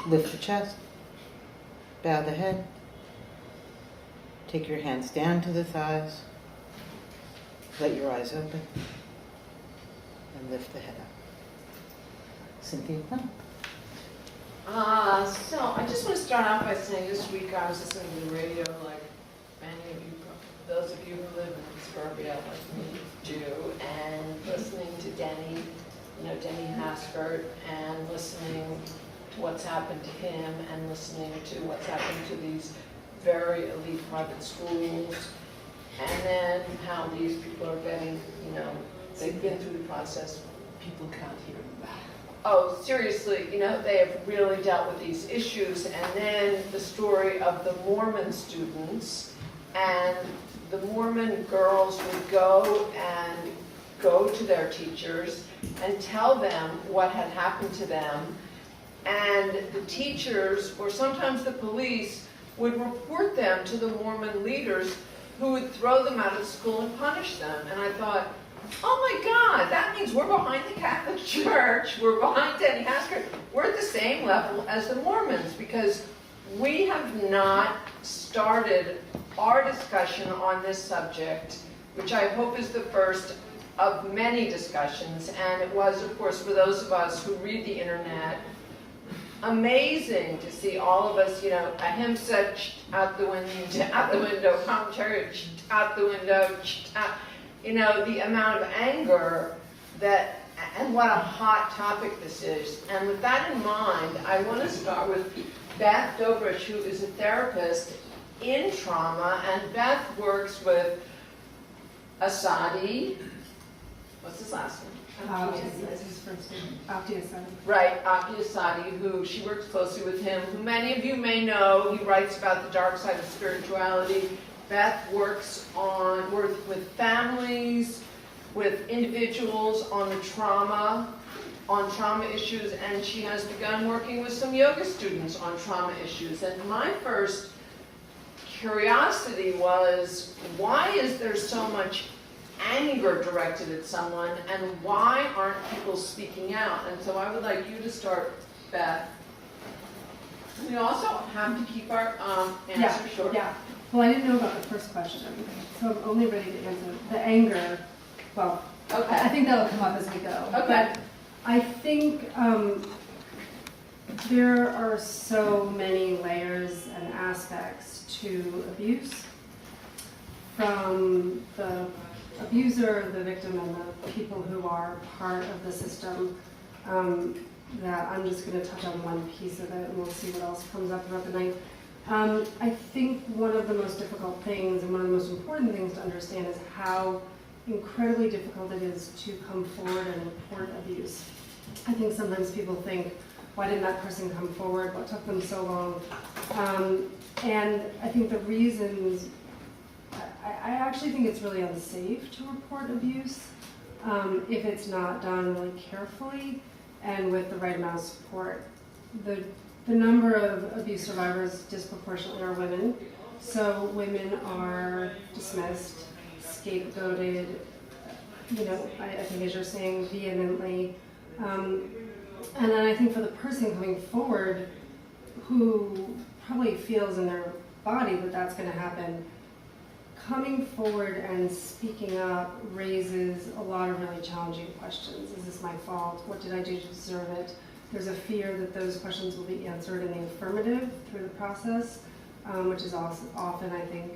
Lift the chest. Bow the head. Take your hands down to the thighs. Let your eyes open. And lift the head up. Cynthia? So I just want to start off by saying this week I was listening to the radio like many of you, those of you who live in suburbia like me do, and listening to Denny Haskert, and listening to what's happened to him, and listening to what's happened to these very elite private schools, and then how these people are getting, they've been through the process. People can't hear them back. Oh, seriously, they have really dealt with these issues. And then the story of the Mormon students, and the Mormon girls would go to their teachers and tell them what had happened to them. And the teachers, or sometimes the police, would report them to the Mormon leaders, who would throw them out of school and punish them. And I thought, oh my God, that means we're behind the Catholic Church, we're behind Denny Haskert, we're at the same level as the Mormons, because we have not started our discussion on this subject, which I hope is the first of many discussions. And it was, of course, for those of us who read the internet, amazing to see all of us, ahimsa out the window, commentary out the window, the amount of anger that, and what a hot topic this is. And with that in mind, I want to start with Beth Dobrich, who is a therapist in trauma, and Beth works with Asadi. What's his last name? Abdi Asadi. Right, Abdi Asadi, who she works closely with him, who many of you may know. He writes about the dark side of spirituality. Beth works with families, with individuals on trauma issues, and she has begun working with some yoga students on trauma issues. And my first curiosity was, why is there so much anger directed at someone, and why aren't people speaking out? And so I would like you to start, Beth. We also have to keep our answers short. Yeah. Well, I didn't know about the first question, so I'm only ready to answer the anger. Well, okay. I think that'll come up as we go. Okay. But I think there are so many layers and aspects to abuse, from the abuser, the victim, and the people who are part of the system, that I'm just going to touch on one piece of it, and we'll see what else comes up throughout the night. I think one of the most difficult things, and one of the most important things to understand, is how incredibly difficult it is to come forward and report abuse. I think sometimes people think, why didn't that person come forward? What took them so long? And I think the reasons, I actually think it's really unsafe to report abuse if it's not done really carefully and with the right amount of support. The number of abuse survivors disproportionately are women. So women are dismissed, scapegoated, I think, as you're saying, vehemently. And then I think for the person coming forward, who probably feels in their body that that's going to happen, coming forward and speaking up raises a lot of really challenging questions. Is this my fault? What did I do to deserve it? There's a fear that those questions will be answered in the affirmative through the process, which is also often, I think,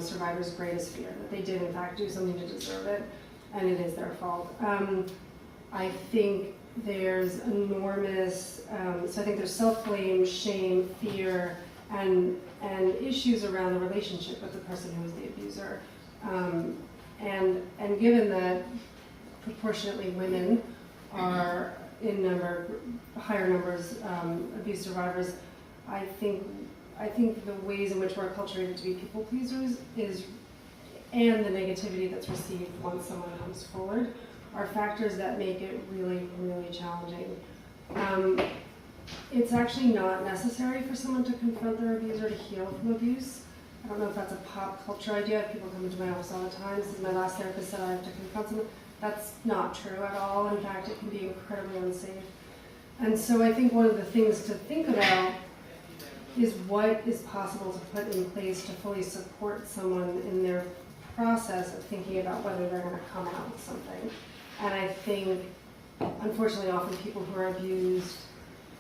survivors' greatest fear, that they did in fact do something to deserve it, and it is their fault. I think there's enormous, so I think there's self-blame, shame, fear, and issues around the relationship with the person who is the abuser. And given that proportionately women are in higher numbers abuse survivors, I think the ways in which we're acculturated to be people pleasers and the negativity that's received once someone comes forward are factors that make it really, really challenging. It's actually not necessary for someone to confront their abuser to heal from abuse. I don't know if that's a pop culture idea. People come into my office all the time. This is my last therapist said I have to confront someone. That's not true at all. In fact, it can be incredibly unsafe. And so I think one of the things to think about is what is possible to put in place to fully support someone in their process of thinking about whether they're going to come out with something. And I think, unfortunately, often people who are abused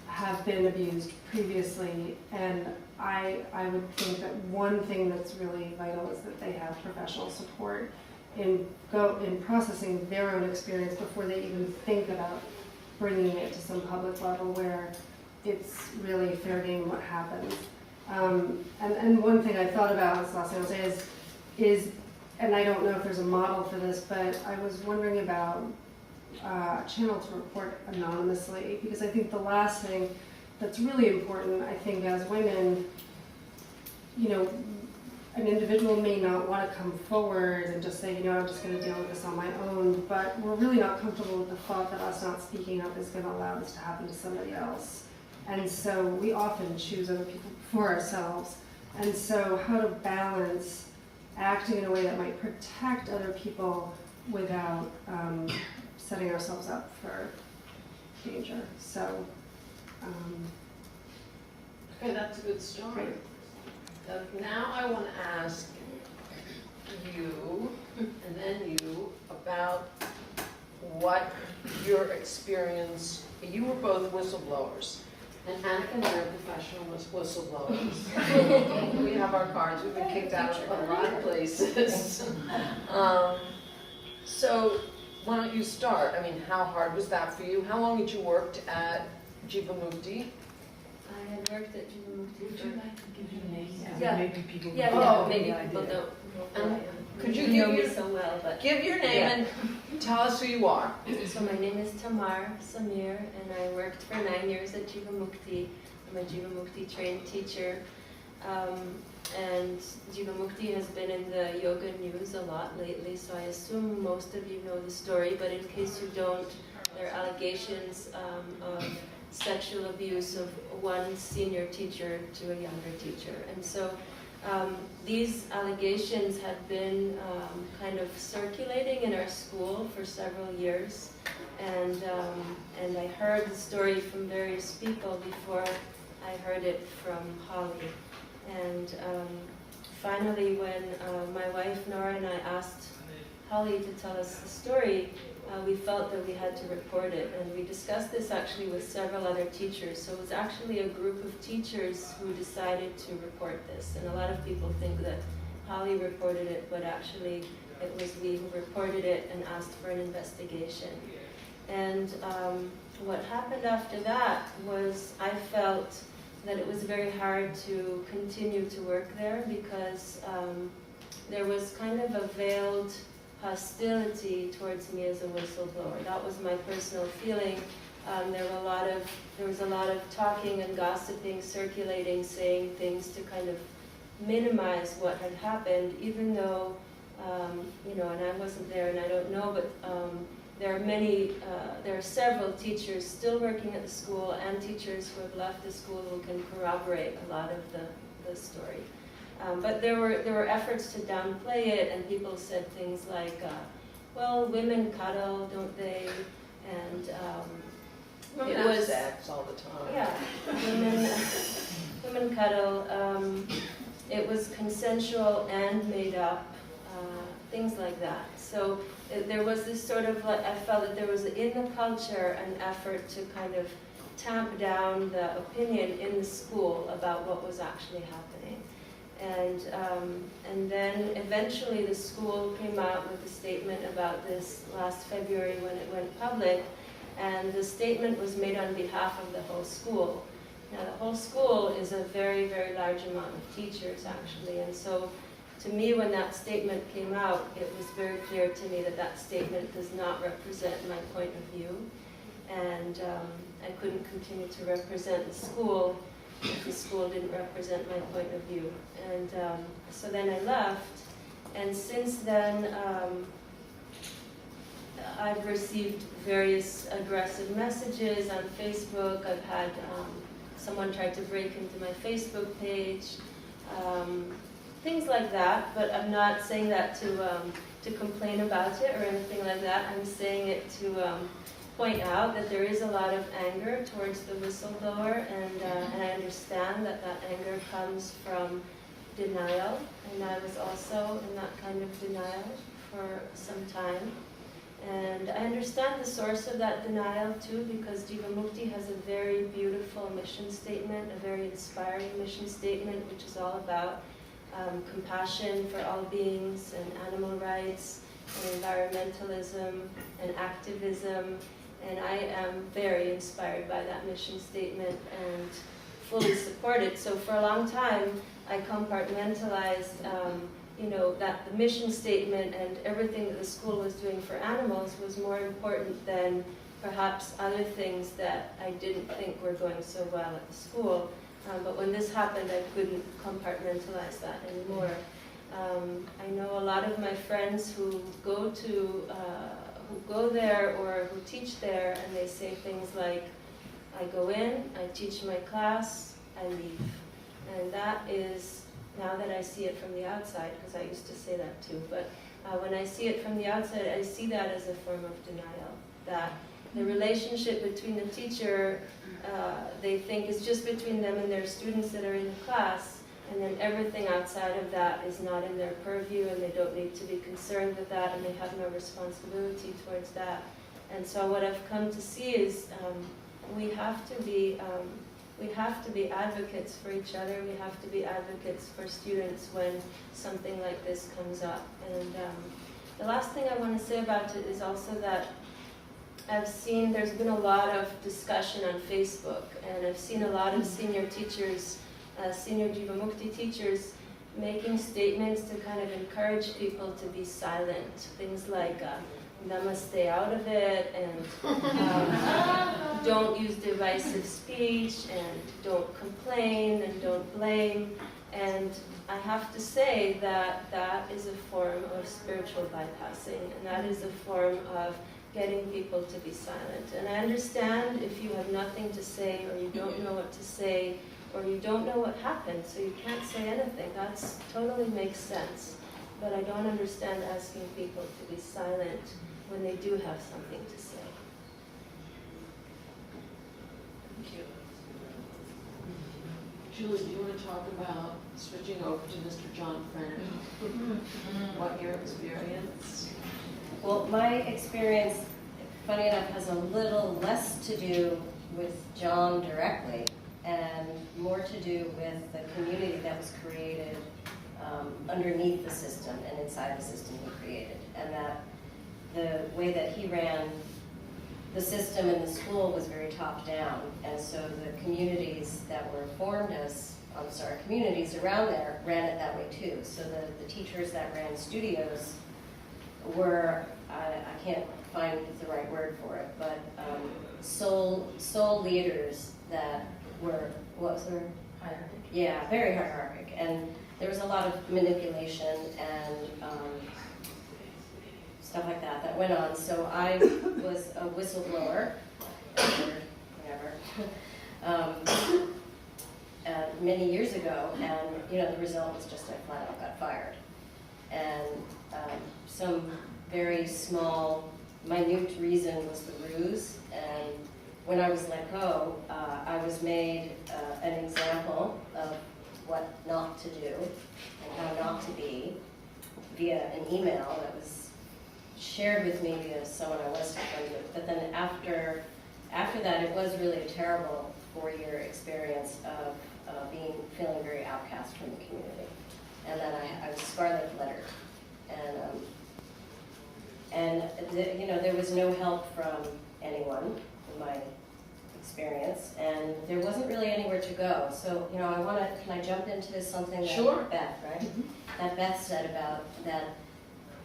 have been abused previously, and I would think that one thing that's really vital is that they have professional support in processing their own experience before they even think about bringing it to some public level where it's really fair game what happens. And one thing I thought about, this last thing I'll say is, and I don't know if there's a model for this, but I was wondering about a channel to report anonymously, because I think the last thing that's really important, I think as women, you know, an individual may not want to come forward and just say, you know, I'm just going to deal with this on my own, but we're really not comfortable with the thought that us not speaking up is going to allow this to happen to somebody else. And so we often choose other people before ourselves. And so how to balance acting in a way that might protect other people without setting ourselves up for danger. So, Okay, that's a good start. Great. Now I want to ask you, and then you, about what your experience, you were both whistleblowers, and Annika and I are professional whistleblowers. We have our cards, we've been kicked out of a lot of places. So why don't you start? I mean, how hard was that for you? How long had you worked at Jivamukti? I had worked at YogaCityNYC. Would you like to give your name? Yeah. Maybe people. Oh, maybe the people idea. don't know. Could you know give me your, so well, but give your name Yeah. and tell us who you are? so my name is Tamar Samir, and I worked for 9 years at Jivamukti. I'm a Jivamukti trained teacher, and Jivamukti has been in the yoga news a lot lately. So I assume most of you know the story, but in case you don't, there are allegations of sexual abuse of one senior teacher to a younger teacher. And so these allegations have been kind of circulating in our school for several years. And I heard the story from various people before I heard it from Holly. And finally, when my wife Nora and I asked Holly to tell us the story, we felt that we had to report it, and we discussed this actually with several other teachers. So it was actually a group of teachers who decided to report this, and a lot of people think that Holly reported it, but actually it was we who reported it and asked for an investigation. And what happened after that was I felt that it was very hard to continue to work there because there was kind of a veiled hostility towards me as a whistleblower. That was my personal feeling. There was a lot of talking and gossiping, circulating, saying things to kind of minimize what had happened, even though, you know, and I wasn't there and I don't know, but there are several teachers still working at the school and teachers who have left the school who can corroborate a lot of the story. But there were efforts to downplay it, and people said things like, well, women cuddle, don't they? And Women it have was sex all the time. yeah, women cuddle. It was consensual and made up, things like that. So there was this sort of, I felt that there was in the culture an effort to kind of tamp down the opinion in the school about what was actually happening. And then eventually the school came out with a statement about this last February when it went public, and the statement was made on behalf of the whole school. Now the whole school is a very, very large amount of teachers actually, and so to me when that statement came out, it was very clear to me that that statement does not represent my point of view, and I couldn't continue to represent the school if the school didn't represent my point of view. And so then I left, and since then I've received various aggressive messages on Facebook. I've had someone try to break into my Facebook page, things like that, but I'm not saying that to complain about it or anything like that. I'm saying it point out that there is a lot of anger towards the whistleblower, and I understand that that anger comes from denial, and I was also in that kind of denial for some time. And I understand the source of that denial too, because Jivamukti has a very beautiful mission statement, a very inspiring mission statement, which is all about compassion for all beings and animal rights and environmentalism and activism. And I am very inspired by that mission statement and fully support it. So for a long time, I compartmentalized that the mission statement and everything that the school was doing for animals was more important than perhaps other things that I didn't think were going so well at the school. But when this happened, I couldn't compartmentalize that anymore. I know a lot of my friends who go there or who teach there, and they say things like, I go in, I teach my class, I leave. And that is, now that I see it from the outside, because I used to say that too, but when I see it from the outside, I see that as a form of denial. That the relationship between the teacher, they think is just between them and their students that are in the class, and then everything outside of that is not in their purview, and they don't need to be concerned with that, and they have no responsibility towards that. And so what I've come to see is we have to be advocates for each other. We have to be advocates for students when something like this comes up. And the last thing I want to say about it is also that I've seen there's been a lot of discussion on Facebook, and I've seen a lot of senior teachers, senior Jivamukti teachers, making statements to kind of encourage people to be silent. Things like, namaste out of it, and don't use divisive speech, and don't complain, and don't blame. And I have to say that that is a form of spiritual bypassing, and that is a form of getting people to be silent. And I understand if you have nothing to say, or you don't know what to say, or you don't know what happened, so you can't say anything. That totally makes sense. But I don't understand asking people to be silent when they do have something to say. Thank you. Julie, do you want to talk about switching over to Mr. John Brennan? What your experience? Well, my experience, funny enough, has a little less to do with John directly and more to do with the community that was created underneath the system and inside the system he created. And that the way that he ran the system in the school was very top down. And so the communities that were formed as, communities around there ran it that way too. So the teachers that ran studios were, I can't find the right word for it, but soul leaders that were, what was the word? Hierarchy. Yeah, very hierarchic. And there was a lot of manipulation and stuff like that went on. So I was a whistleblower, many years ago, and the result was just I flat out got fired. And some very small, minute reason was the ruse. And when I was let go, I was made an example of what not to do and how not to be via an email that was shared with me via someone I was friends with. But then after that, it was really a terrible 4-year experience of feeling very outcast from the community. And then I was scarlet lettered. And there was no help from anyone in my experience, and there wasn't really anywhere to go. So, can I jump into something that Sure. Beth, right? Mm-hmm. That Beth said about that,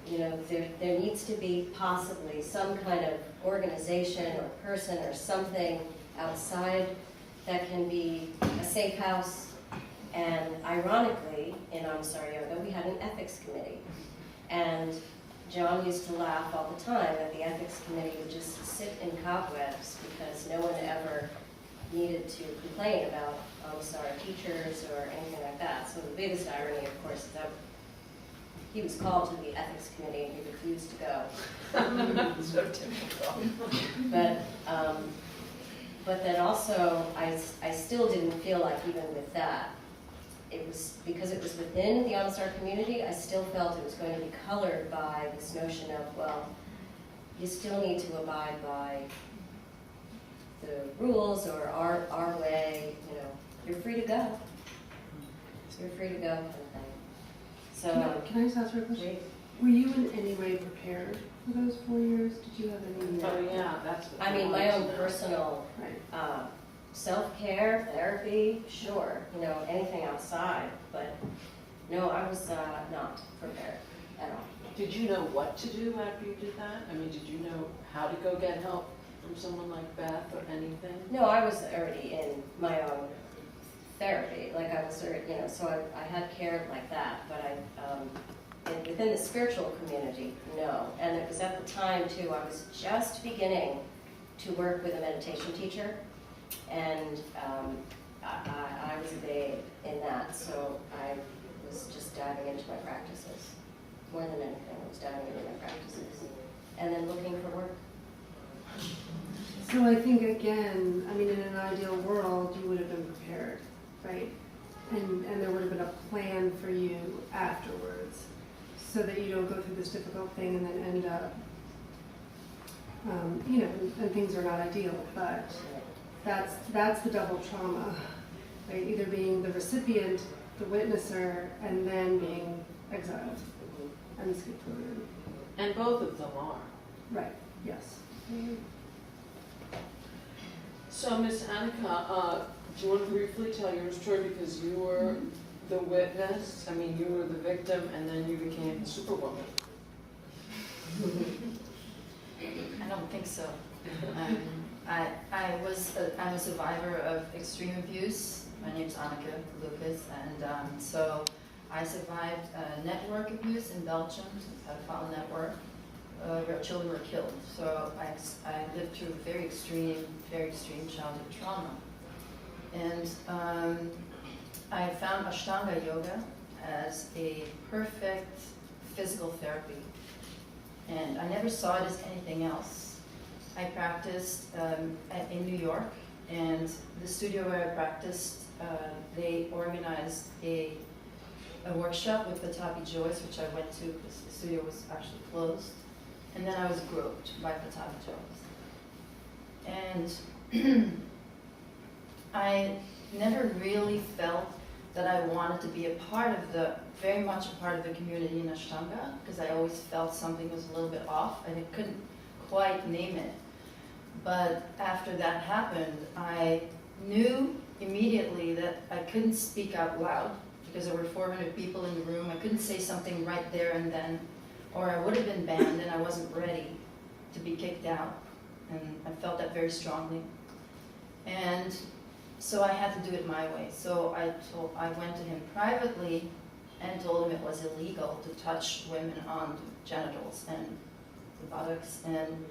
there needs to be possibly some kind of organization or person or something outside that can be a safe house. And ironically, in I'm Sorry Yoga, we had an ethics committee. And John used to laugh all the time that the ethics committee would just sit in cobwebs because no one ever needed to complain about teachers or anything like that. So the biggest irony, of course, is that he was called to the ethics committee and he refused to go. So typical. But then also, I still didn't feel like even with that, it was, because it was within the Honest Art community, I still felt it was going to be colored by this notion of, well, you still need to abide by the rules or our way, you know, you're free to go. You're free to go kind of thing. So, Can I just ask you a question? Were you in any way prepared for those 4 years? Did you have any? Oh, yeah, that's what. I mean, my own personal Right. self-care, therapy, sure, you know, anything outside, but no, I was not prepared at all. Did you know what to do after you did that? I mean, did you know how to go get help from someone like Beth or anything? No, I was already in my own therapy, like I was already, you know, so I had care like that, but within the spiritual community, no. And it was at the time too, I was just beginning to work with a meditation teacher, and I was a babe in that, so I was just diving into my practices. More than anything, I was diving into my practices. And then looking for work. So I think again, I mean, in an ideal world, you would have been prepared, right? And there would have been a plan for you afterwards, so that you don't go through this difficult thing and then end up, you know, and things are not ideal. But that's the double trauma, right? Either being the recipient, the witnesser, and then being exiled and scapegoated. And both of them are. Right. Yes. So, Miss Annika, do you want to briefly tell your story, because you were the witness, I mean, you were the victim, and then you became the superwoman. I don't think so. I'm a survivor of extreme abuse. My name's Annika Lucas, and so I survived network abuse in Belgium, a pedophile network, where children were killed. So I lived through very extreme childhood trauma. And I found Ashtanga yoga as a perfect physical therapy. And I never saw it as anything else. I practiced in New York, and the studio where I practiced, they organized a workshop with Patapi Joyce, which I went to because the studio was actually closed. And then I was groped by Patapi Joyce. And I never really felt that I wanted to be very much a part of the community in Ashtanga, because I always felt something was a little bit off, and I couldn't quite name it. But after that happened, I knew immediately that I couldn't speak out loud, because there were 400 people in the room. I couldn't say something right there and then, or I would have been banned, and I wasn't ready to be kicked out. And I felt that very strongly. And so I had to do it my way. So I went to him privately and told him it was illegal to touch women on the genitals and the buttocks. And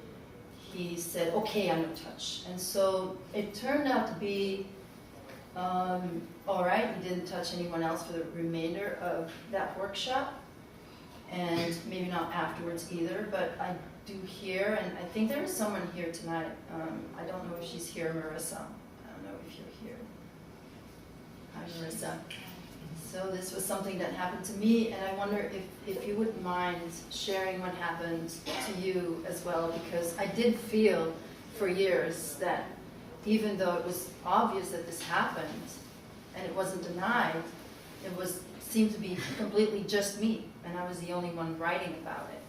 he said, okay, I'm no touch. And so it turned out to be all right. He didn't touch anyone else for the remainder of that workshop, and maybe not afterwards either. But I do hear, and I think there is someone here tonight. I don't know if she's here, Marissa. I don't know if you're here. Hi, Marissa. So this was something that happened to me, and I wonder if you wouldn't mind sharing what happened to you as well, because I did feel for years that even though it was obvious that this happened and it wasn't denied, it seemed to be completely just me, and I was the only one writing about it.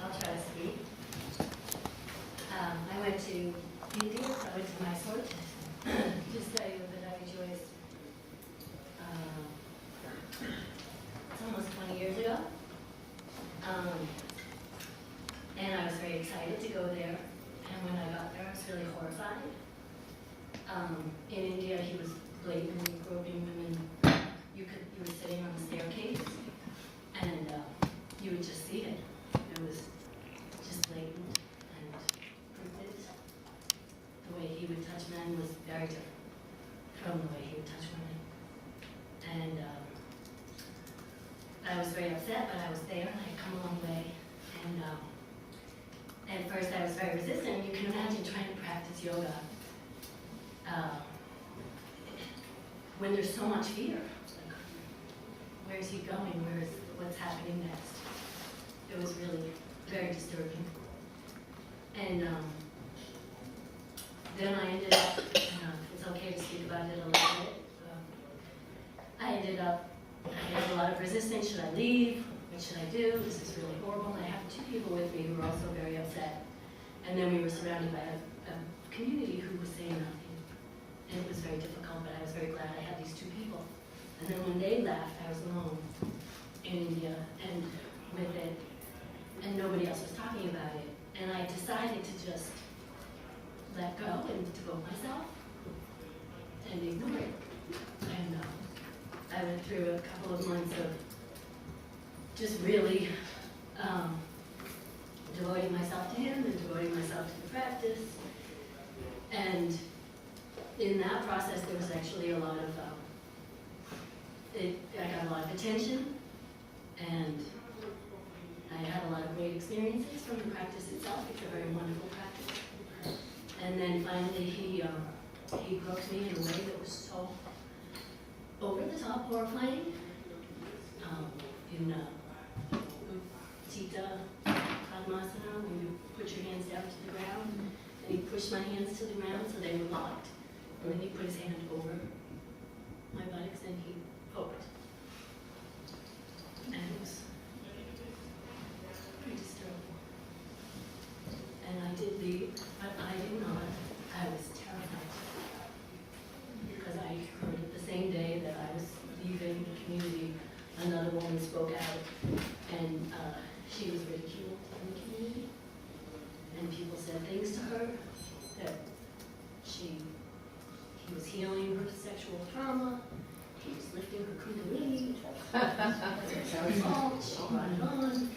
I'll try to speak. I went to India, I went to Mysore to study with Patapi Joyce. It's almost 20 years ago. And I was very excited to go there. And when I got there, I was really horrified. In India, he was blatantly groping women. You were sitting on the staircase, and you would just see it. It was just blatant and printed. The way he would touch men was very different from the way he would touch women. And I was very upset, but I was there and I had come a long way. And at first I was very resistant. You can imagine trying to practice yoga when there's so much fear. Like, where's he going? What's happening next? It was really very disturbing. And then I ended up, it's okay to speak about it a little bit. I ended up, I had a lot of resistance. Should I leave? What should I do? This is really horrible. And I have two people with me who were also very upset. And then we were surrounded by a community who was saying nothing. And it was very difficult, but I was very glad I had these two people. And then when they left, I was alone in India and with it, and nobody else was talking about it. And I decided to just let go and devote myself and ignore it. And I went through a couple of months of just really devoting myself to him and devoting myself to the practice. And in that process, there was actually a lot of, I got a lot of attention, and I had a lot of great experiences from the practice itself. It's a very wonderful practice. And then finally, he broke me in a way that was so over the top horrifying. In Utthita Padmasana, when you put your hands down to the ground, and he pushed my hands to the ground so they were locked. And then he put his hand over my buttocks and he poked. And it was pretty disturbing. And I did leave, but I did not. I was terrified. Because I heard it the same day that I was leaving the community, another woman spoke out, and she was ridiculed in the community. And people said things to her that he was healing her sexual trauma, he was lifting her kundalini, it was her fault, she brought it on,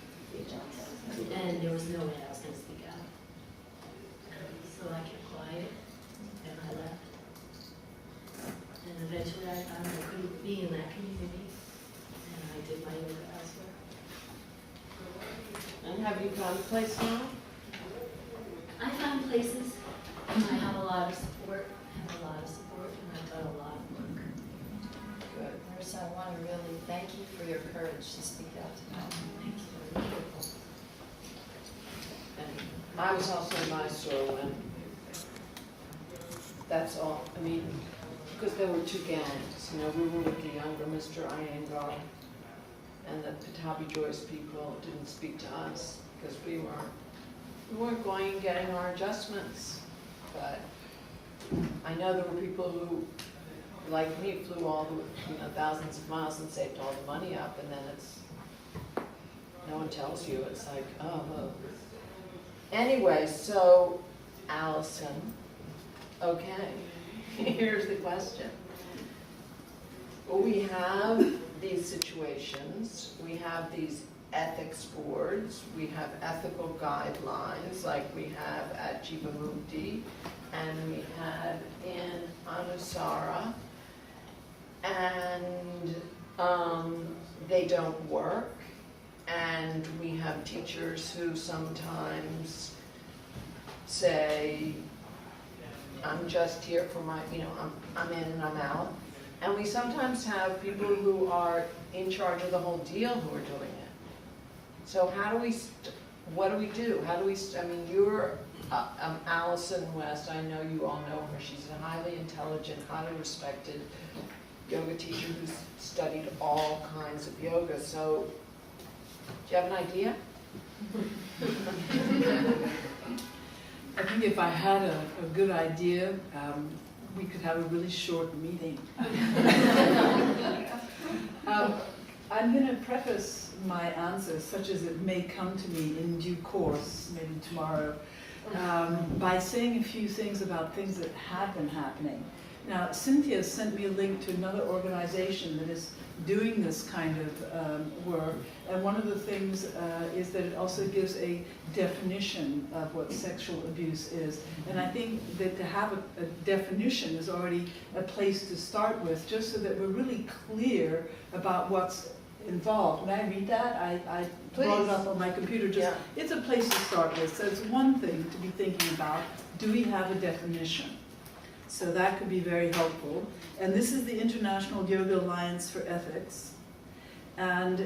and there was no way I was going to speak out. So I kept quiet, and I left. And eventually I found I couldn't be in that community, and I did my yoga elsewhere. And have you found a place now? I found places, I have a lot of support, and I've done a lot of work. Good. Marissa, I want to really thank you for your courage to speak out tonight. Thank you. And I was also in Mysore when, that's all, I mean, because there were two gangs, we were with the younger Mr. Iyengar, and the Patabi Joyce people didn't speak to us because we weren't going and getting our adjustments. But I know there were people who, like me, flew all the thousands of miles and saved all the money up, and then no one tells you. It's like, oh. Anyway, so Allison, okay, here's the question. We have these situations, we have these ethics boards, we have ethical guidelines like we have at Jivamukti and we have in Anusara, and they don't work, and we have teachers who sometimes say, I'm just here for my, I'm in and I'm out. And we sometimes have people who are in charge of the whole deal who are doing it. So what do we do? You're Allison West, I know you all know her. She's a highly intelligent, highly respected yoga teacher who's studied all kinds of yoga. So, do you have an idea? I think if I had a good idea, we could have a really short meeting. I'm going to preface my answer, such as it may come to me in due course, maybe tomorrow, by saying a few things about things that have been happening. Now, Cynthia sent me a link to another organization that is doing this kind of work, and one of the things is that it also gives a definition of what sexual abuse is. And I think that to have a definition is already a place to start with, just so that we're really clear about what's involved. May I read that? I brought it up on my computer. Yeah. It's a place to start with. So it's one thing to be thinking about. Do we have a definition? So that could be very helpful. And this is the International Yoga Alliance for Ethics. And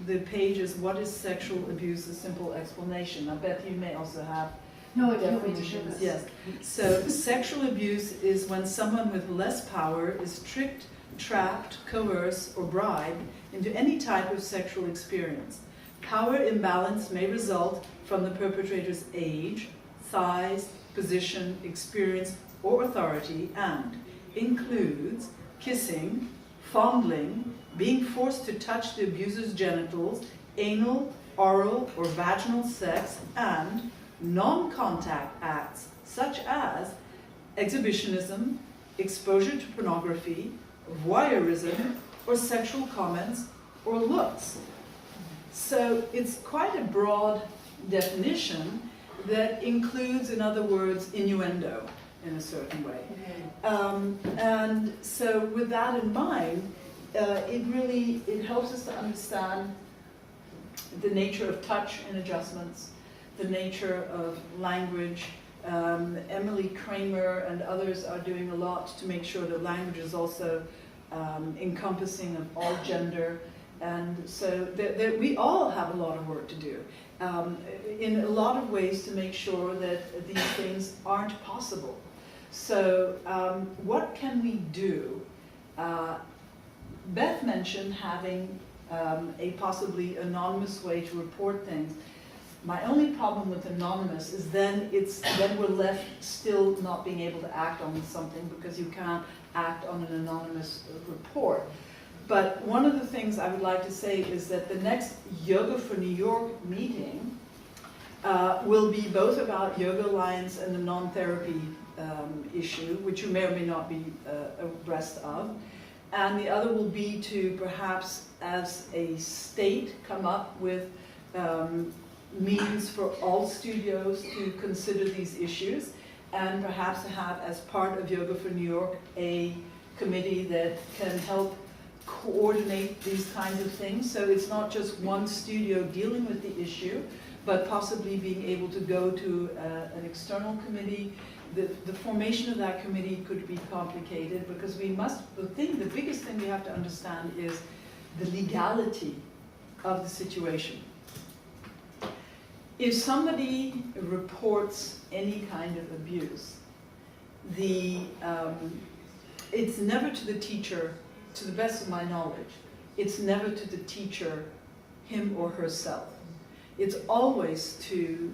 the page is What is Sexual Abuse? A Simple Explanation. I bet you may also have No, I can't wait to share definitions. this. Yes. So sexual abuse is when someone with less power is tricked, trapped, coerced, or bribed into any type of sexual experience. Power imbalance may result from the perpetrator's age, size, position, experience, or authority, and includes kissing, fondling, being forced to touch the abuser's genitals, anal, oral, or vaginal sex, and non-contact acts such as exhibitionism, exposure to pornography, voyeurism, or sexual comments or looks. So it's quite a broad definition that includes, in other words, innuendo in a certain way. And so with that in mind, it helps us to understand the nature of touch and adjustments, the nature of language. Emily Kramer and others are doing a lot to make sure that language is also encompassing of all gender. And so we all have a lot of work to do in a lot of ways to make sure that these things aren't possible. So what can we do? Beth mentioned having a possibly anonymous way to report things. My only problem with anonymous is then we're left still not being able to act on something because you can't act on an anonymous report. But one of the things I would like to say is that the next Yoga for New York meeting will be both about Yoga Alliance and the non-therapy issue, which you may or may not be abreast of. And the other will be to perhaps, as a state, come up with means for all studios to consider these issues, and perhaps to have, as part of Yoga for New York, a committee that can help coordinate these kinds of things. So it's not just one studio dealing with the issue, but possibly being able to go to an external committee. The formation of that committee could be complicated because the biggest thing we have to understand is the legality of the situation. If somebody reports any kind of abuse, it's never to the teacher, to the best of my knowledge, it's never to the teacher, him or herself. It's always to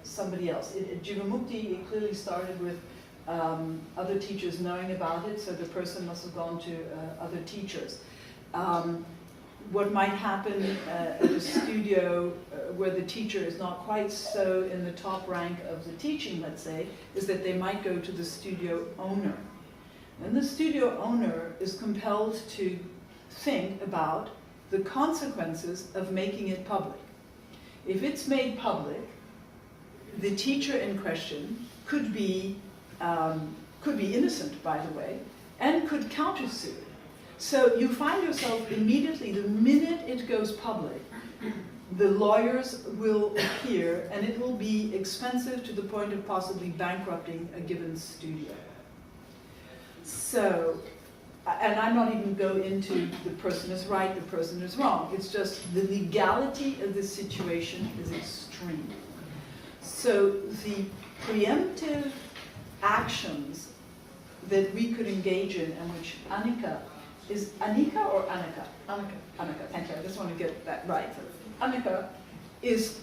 somebody else. At Jivamukti, it clearly started with other teachers knowing about it, so the person must have gone to other teachers. What might happen at a studio where the teacher is not quite so in the top rank of the teaching, let's say, is that they might go to the studio owner. And the studio owner is compelled to think about the consequences of making it public. If it's made public, the teacher in question could be innocent, by the way, and could countersue. So you find yourself immediately, the minute it goes public, the lawyers will appear, and it will be expensive to the point of possibly bankrupting a given studio. So, and I'm not even going into the person is right, the person is wrong. It's just the legality of this situation is extreme. So the preemptive actions that we could engage in, and which Annika, is Annika or Annika? Annika. Annika, thank you. I just want to get that right. Annika is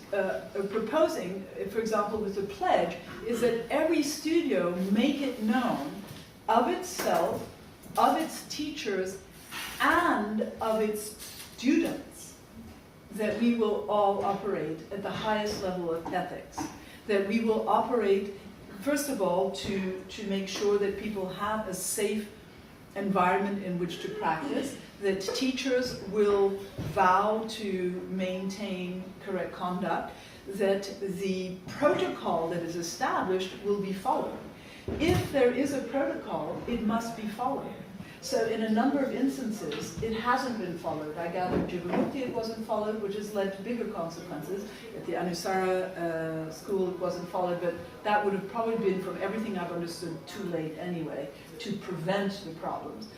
proposing, for example, with the pledge, is that every studio make it known of itself, of its teachers, and of its students, that we will all operate at the highest level of ethics. That we will operate, first of all, to make sure that people have a safe environment in which to practice, that teachers will vow to maintain correct conduct, that the protocol that is established will be followed. If there is a protocol, it must be followed. So in a number of instances, it hasn't been followed. I gather at YogaMukti it wasn't followed, which has led to bigger consequences. At the Anusara school it wasn't followed, but that would have probably been, from everything I've understood, too late anyway to prevent the problems.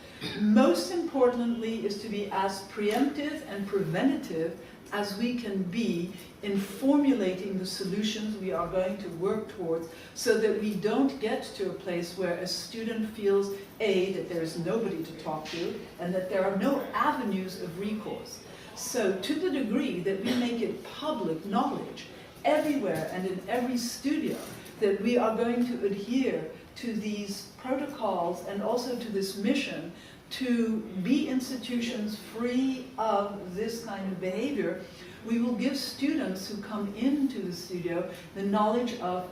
Most importantly is to be as preemptive and preventative as we can be in formulating the solutions we are going to work towards, so that we don't get to a place where a student feels, A, that there is nobody to talk to, and that there are no avenues of recourse. So to the degree that we make it public knowledge everywhere and in every studio that we are going to adhere to these protocols and also to this mission to be institutions free of this kind of behavior, we will give students who come into the studio the knowledge of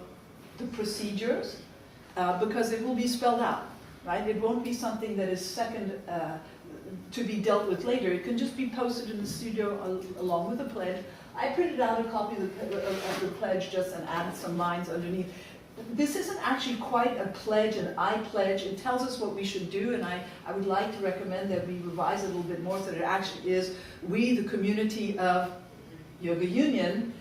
the procedures, because it will be spelled out, right? It won't be something that is second to be dealt with later. It can just be posted in the studio along with the pledge. I printed out a copy of the pledge just and added some lines underneath. This isn't actually quite a pledge, an I pledge. It tells us what we should do, and I would like to recommend that we revise it a little bit more so that it actually is, we, the community of Yoga Union,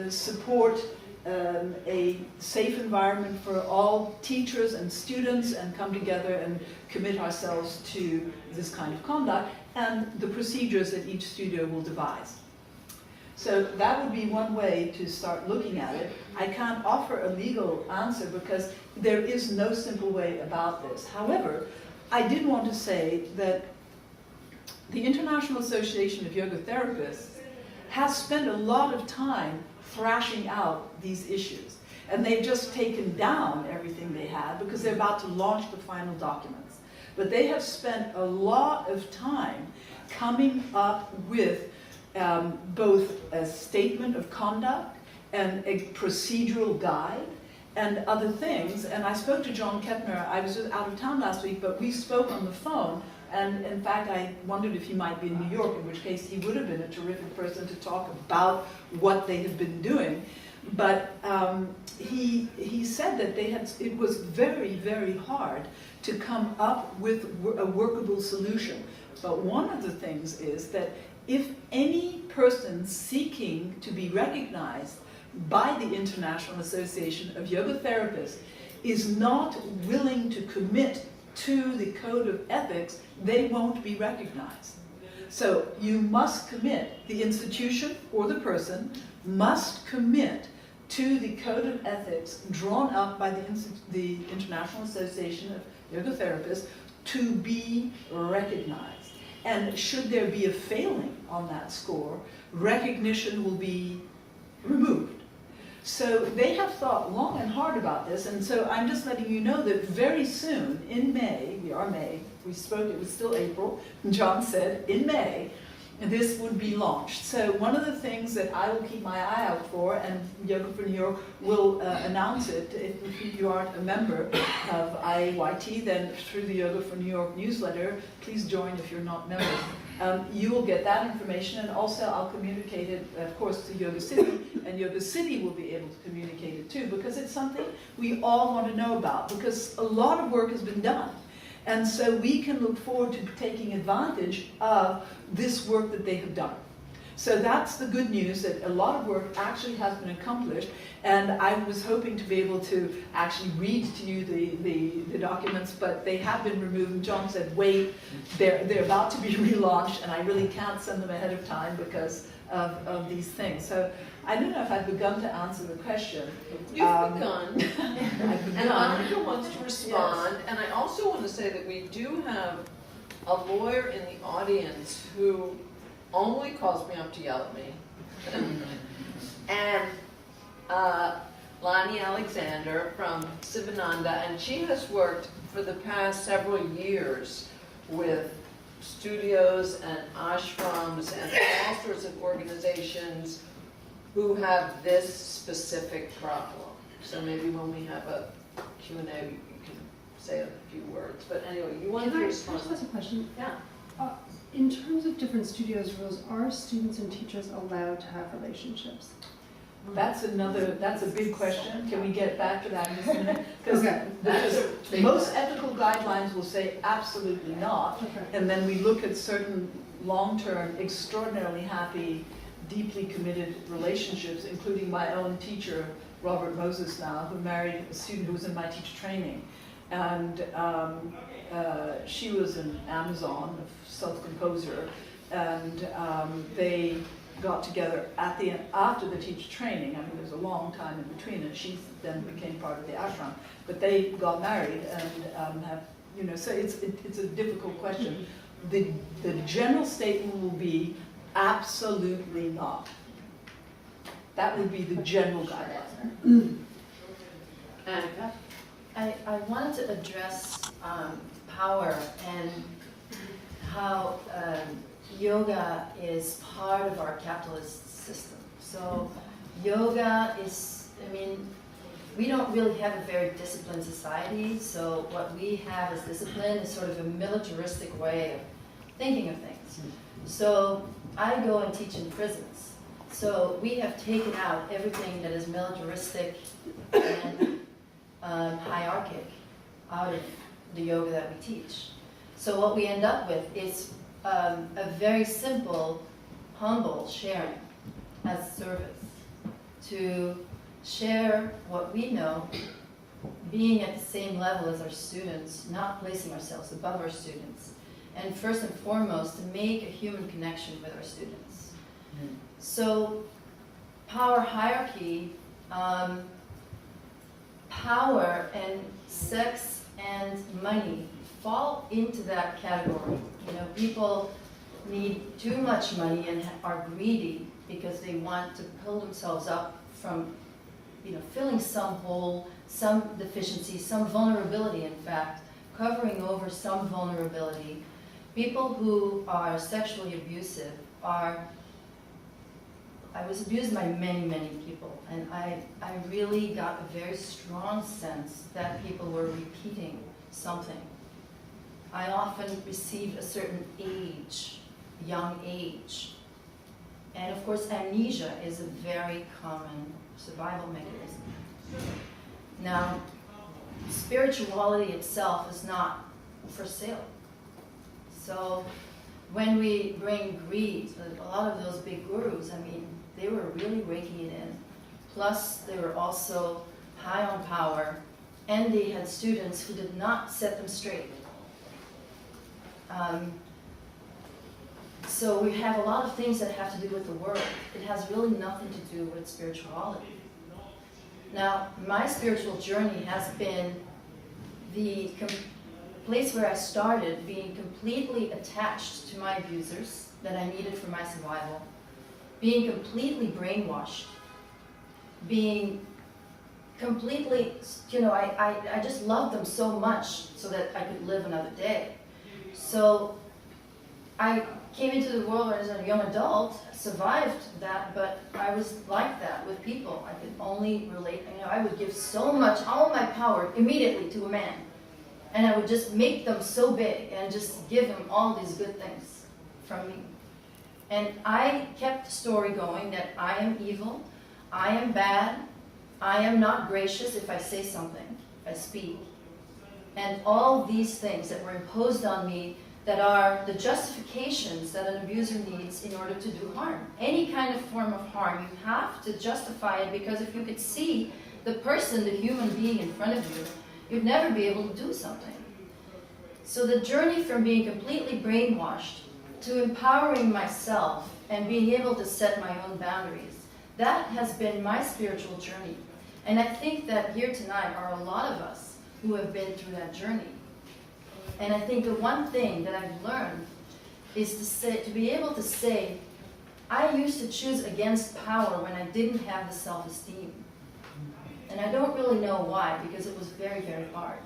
support a safe environment for all teachers and students, and come together and commit ourselves to this kind of conduct and the procedures that each studio will devise. So that would be one way to start looking at it. I can't offer a legal answer because there is no simple way about this. However, I did want to say that the International Association of Yoga Therapists has spent a lot of time thrashing out these issues. And they've just taken down everything they had because they're about to launch the final documents. But they have spent a lot of time coming up with both a statement of conduct and a procedural guide and other things. And I spoke to John Kettner. I was out of town last week, but we spoke on the phone. And in fact, I wondered if he might be in New York, in which case he would have been a terrific person to talk about what they have been doing. But he said that it was very, very hard to come up with a workable solution. But one of the things is that if any person seeking to be recognized by the International Association of Yoga Therapists is not willing to commit to the code of ethics, they won't be recognized. So you must commit, the institution or the person must commit to the code of ethics drawn up by the International Association of Yoga Therapists to be recognized. And should there be a failing on that score, recognition will be removed. So they have thought long and hard about this, and so I'm just letting you know that very soon, in May, we spoke, it was still April, and John said, in May, this would be launched. So one of the things that I will keep my eye out for, and Yoga for New York will announce it, if you aren't a member of IAYT, then through the Yoga for New York newsletter, please join if you're not members. You will get that information, and also I'll communicate it, of course, to Yoga City, and Yoga City will be able to communicate it too, because it's something we all want to know about, because a lot of work has been done. And so we can look forward to taking advantage of this work that they have done. So that's the good news, that a lot of work actually has been accomplished, and I was hoping to be able to actually read to you the documents, but they have been removed, and John said, wait, they're about to be relaunched, and I really can't send them ahead of time because of these things. So I don't know if I've begun to answer the question. You've begun. I've begun. And Annika wants to respond, and I also want to say that we do have a lawyer in the audience who only calls me up to yell at me. And Lani Alexander from Sivananda, and she has worked for the past several years with studios and ashrams and all sorts of organizations who have this specific problem. So maybe when we have a Q&A, you can say a few words. But anyway, you wanted to respond. Can I just ask a question? Yeah. In terms of different studios rules, are students and teachers allowed to have relationships? That's a big question. Can we get back to that in just a minute? Because Okay. most ethical guidelines will say absolutely not. Okay. And then we look at certain long-term, extraordinarily happy, deeply committed relationships, including my own teacher, Robert Moses now, who married a student who was in my teacher training. And she was an Amazon, a self-composer, and they got together at the end, after the teacher training. I mean, there's a long time in between, and she then became part of the ashram. But they got married and have, you know, so it's a difficult question. The general statement will be absolutely not. That would be the general guideline. Annika? I wanted to address power and how yoga is part of our capitalist system. So yoga is, I mean, we don't really have a very disciplined society, so what we have as discipline is sort of a militaristic way of thinking of things. So I go and teach in prisons. So we have taken out everything that is militaristic and hierarchic out of the yoga that we teach. So what we end up with is a very simple, humble sharing as service, to share what we know, being at the same level as our students, not placing ourselves above our students, and first and foremost, to make a human connection with our students. So power hierarchy, power and sex and money fall into that category. You know, people need too much money and are greedy because they want to pull themselves up from, you know, filling some hole, some deficiency, some vulnerability, in fact, covering over some vulnerability. People who are sexually abusive are, I was abused by many, many people, and I really got a very strong sense that people were repeating something. I often received a certain age, young age. And of course, amnesia is a very common survival mechanism. Now, spirituality itself is not for sale. So when we bring greed, a lot of those big gurus, I mean, they were really raking it in. Plus, they were also high on power, and they had students who did not set them straight. So we have a lot of things that have to do with the world. It has really nothing to do with spirituality. Now, my spiritual journey has been the place where I started being completely attached to my abusers that I needed for my survival, being completely brainwashed, being completely, you know, I just loved them so much so that I could live another day. So I came into the world as a young adult, survived that, but I was like that with people. I could only relate, you know, I would give so much, all my power immediately to a man. And I would just make them so big and just give them all these good things from me. And I kept the story going that I am evil, I am bad, I am not gracious if I say something, if I speak. And all these things that were imposed on me that are the justifications that an abuser needs in order to do harm. Any kind of form of harm, you have to justify it, because if you could see the person, the human being in front of you, you'd never be able to do something. So the journey from being completely brainwashed to empowering myself and being able to set my own boundaries, that has been my spiritual journey. And I think that here tonight are a lot of us who have been through that journey. And I think the one thing that I've learned is to be able to say, I used to choose against power when I didn't have the self-esteem. And I don't really know why, because it was very, very hard.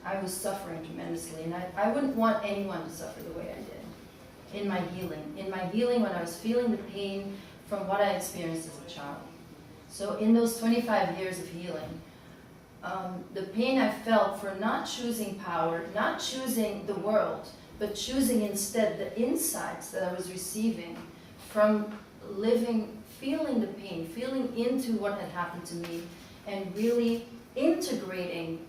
I was suffering tremendously, and I wouldn't want anyone to suffer the way I did in my healing. In my healing, when I was feeling the pain from what I experienced as a child. So in those 25 years of healing, the pain I felt for not choosing power, not choosing the world, but choosing instead the insights that I was receiving from living feeling the pain, feeling into what had happened to me, and really integrating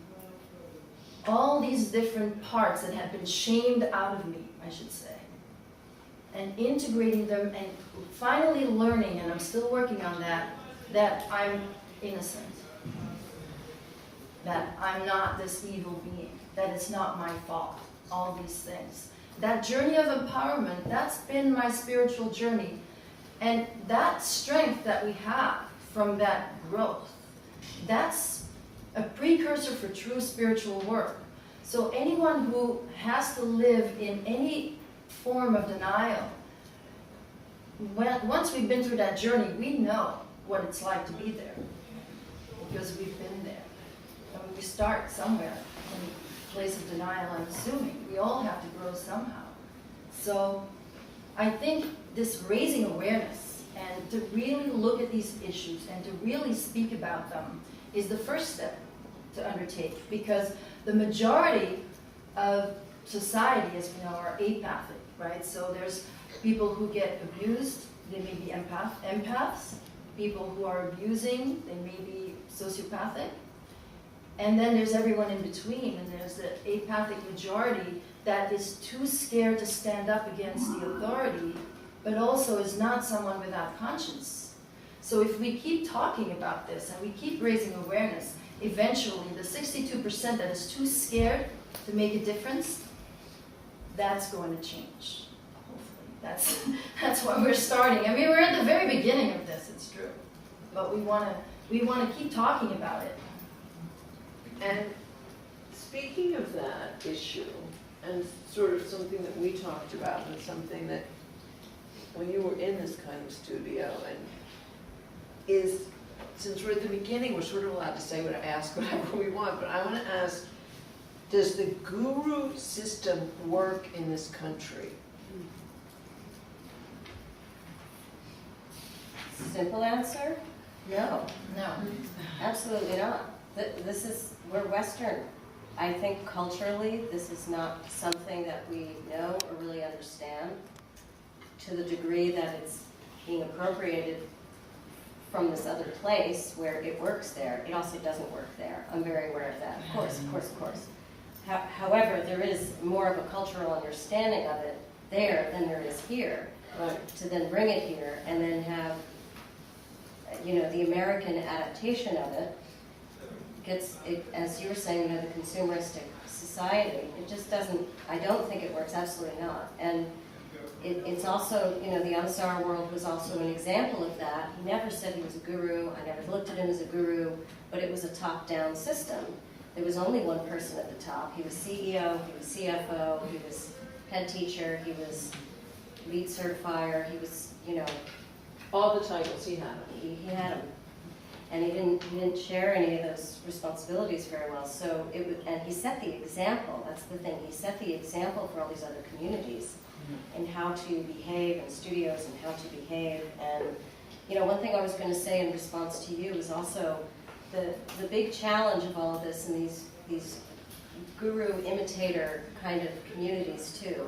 all these different parts that had been shamed out of me, I should say, and integrating them and finally learning, and I'm still working on that, that I'm innocent, that I'm not this evil being, that it's not my fault, all these things. That journey of empowerment, that's been my spiritual journey. And that strength that we have from that growth, that's a precursor for true spiritual work. So anyone who has to live in any form of denial, once we've been through that journey, we know what it's like to be there, because we've been there. And we start somewhere in a place of denial, I'm assuming. We all have to grow somehow. So I think this raising awareness and to really look at these issues and to really speak about them is the first step to undertake, because the majority of society, as we know, are apathic, right? So there's people who get abused, they may be empaths. People who are abusing, they may be sociopathic. And then there's everyone in between, and there's the apathic majority that is too scared to stand up against the authority, but also is not someone without conscience. So if we keep talking about this and we keep raising awareness, eventually the 62% that is too scared to make a difference, that's going to change. Hopefully. That's why we're starting. I mean, we're at the very beginning of this, it's true. But we want to keep talking about it. And speaking of that issue, and sort of something that we talked about, and something that when you were in this kind of studio, and is, since we're at the beginning, we're sort of allowed to say ask whatever we want, but I want to ask, does the guru system work in this country? Simple answer, no. No. Absolutely not. We're Western. I think culturally, this is not something that we know or really understand to the degree that it's being appropriated from this other place where it works there. It also doesn't work there. I'm very aware of that. Of course. However, there is more of a cultural understanding of it there than there is here. Right. To then bring it here and then have, the American adaptation of it gets, as you were saying, the consumeristic society, it just doesn't, I don't think it works, absolutely not. And it's also, the Ansar world was also an example of that. He never said he was a guru, I never looked at him as a guru, but it was a top-down system. There was only one person at the top. He was CEO, he was CFO, he was head teacher, he was lead certifier, he was, All the titles he had. he had them. And he didn't share any of those responsibilities very well. So and he set the example. That's the thing. He set the example for all these other communities and how to behave in studios and how to behave. And one thing I was going to say in response to you is also the big challenge of all of this and these guru imitator kind of communities too,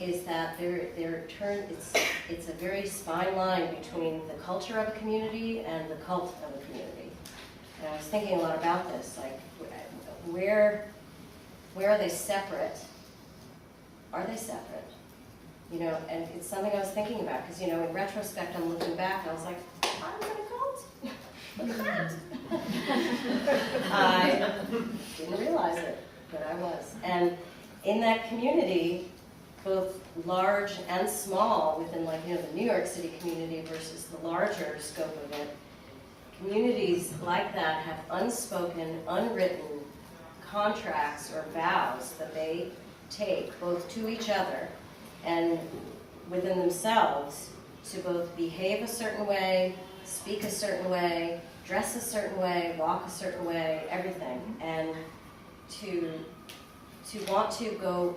is that it's a very fine line between the culture of a community and the cult of a community. And I was thinking a lot about this, like where are they separate? Are they separate? And it's something I was thinking about, because in retrospect I'm looking back and I was like, I'm in a cult. Look at that. I didn't realize it, but I was. And in that community, both large and small, within the New York City community versus the larger scope of it, communities like that have unspoken, unwritten contracts or vows that they take both to each other and within themselves to both behave a certain way, speak a certain way, dress a certain way, walk a certain way, everything, and to want to go,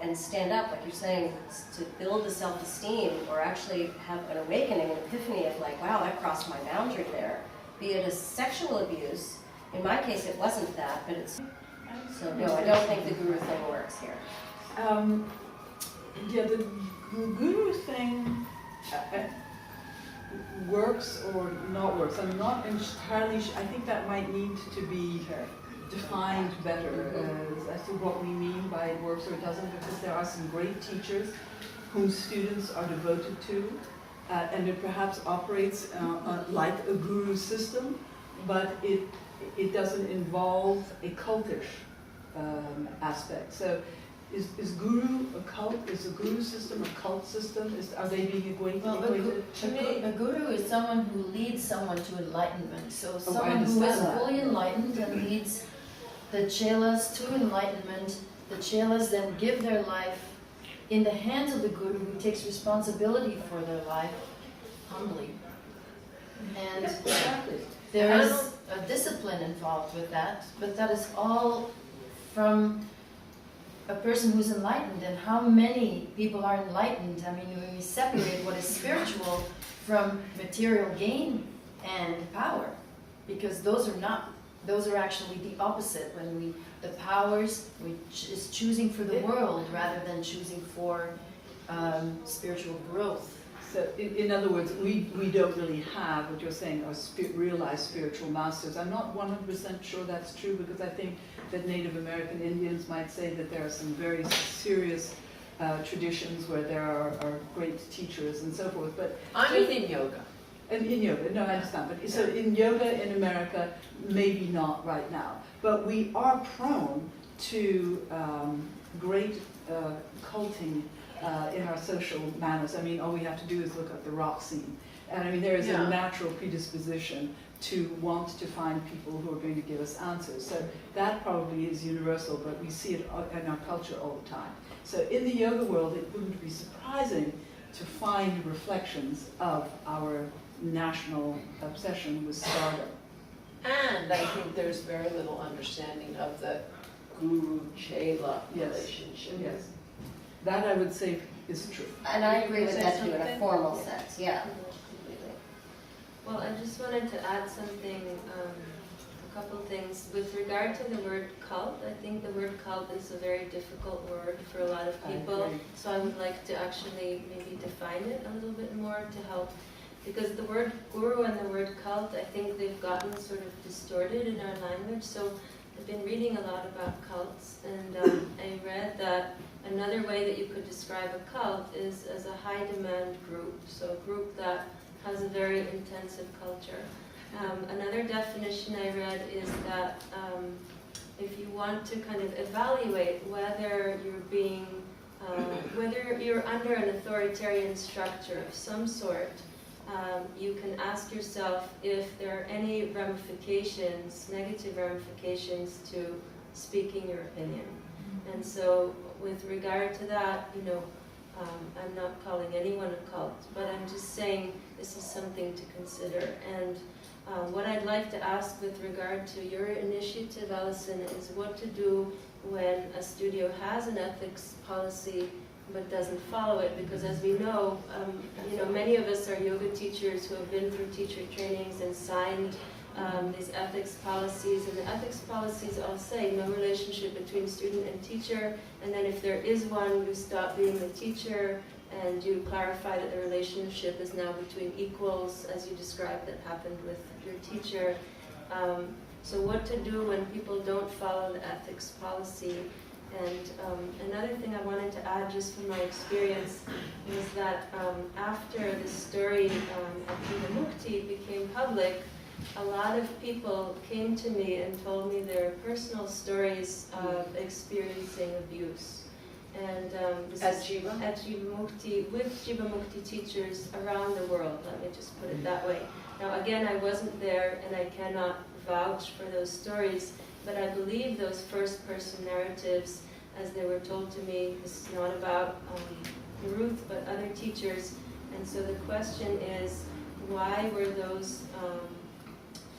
and stand up, like you're saying, to build the self-esteem or actually have an awakening, an epiphany of like, wow, that crossed my boundary there. Be it a sexual abuse, in my case it wasn't that, but it's, so no, I don't think the guru thing works here. The guru thing, works or not works. I'm not entirely I think that might need to be defined better as to what we mean by it works or it doesn't, because there are some great teachers whom students are devoted to, and it perhaps operates like a guru system, but it doesn't involve a cultish aspect. So is guru a cult? Is a guru system a cult system? Are they being equated? To me, a guru is someone who leads someone to enlightenment. So someone who is understand that. fully enlightened and leads the chelas to enlightenment. The chelas then give their life in the hands of the guru, who takes responsibility for their life humbly. And Exactly. there is a discipline involved with that, but that is all from a person who's enlightened. And how many people are enlightened? I mean, when we separate what is spiritual from material gain and power, because those are actually the opposite. When the powers, which is choosing for the world rather than choosing for spiritual growth. So in other words, we don't really have what you're saying are realized spiritual masters. I'm not 100% sure that's true, because I think that Native American Indians might say that there are some very serious traditions where there are great teachers and so forth. But I mean in yoga. And in yoga, no, I understand. But so in yoga in America, maybe not right now. But we are prone to great culting in our social manners. I mean, all we have to do is look at the rock scene. And I mean, there is a natural predisposition to want to find people who are going to give us answers. So that probably is universal, but we see it in our culture all the time. So in the yoga world, it wouldn't be surprising to find reflections of our national obsession with stardom. And I think there's very little understanding of the guru-chela relationship. Yes. That I would say is true. And I agree with that too in a formal sense, yeah. Well, I just wanted to add something, a couple things. With regard to the word cult, I think the word cult is a very difficult word for a lot of people. So I would like to actually maybe define it a little bit more to help. Because the word guru and the word cult, I think they've gotten sort of distorted in our language. So I've been reading a lot about cults, and I read that another way that you could describe a cult is as a high demand group. So a group that has a very intensive culture. Another definition I read is that if you want to kind of evaluate whether whether you're under an authoritarian structure of some sort, you can ask yourself if there are any ramifications, negative ramifications to speaking your opinion. And so with regard to that, I'm not calling anyone a cult, but I'm just saying this is something to consider. And what I'd like to ask with regard to your initiative, Alison, is what to do when a studio has an ethics policy but doesn't follow it, because as we know, many of us are yoga teachers who have been through teacher trainings and signed these ethics policies, and the ethics policies all say no relationship between student and teacher, and then if there is one, you stop being the teacher and you clarify that the relationship is now between equals, as you described that happened with your teacher. So what to do when people don't follow the ethics policy? And another thing I wanted to add, just from my experience, is that after the story of YogaMukti became public, a lot of people came to me and told me their personal stories of experiencing abuse. And this At is Jiva? at YogaMukti, with YogaMukti teachers around the world, let me just put it that way. Now again, I wasn't there and I cannot vouch for those stories, but I believe those first-person narratives, as they were told to me. This is not about Ruth, but other teachers. And so the question is, why were those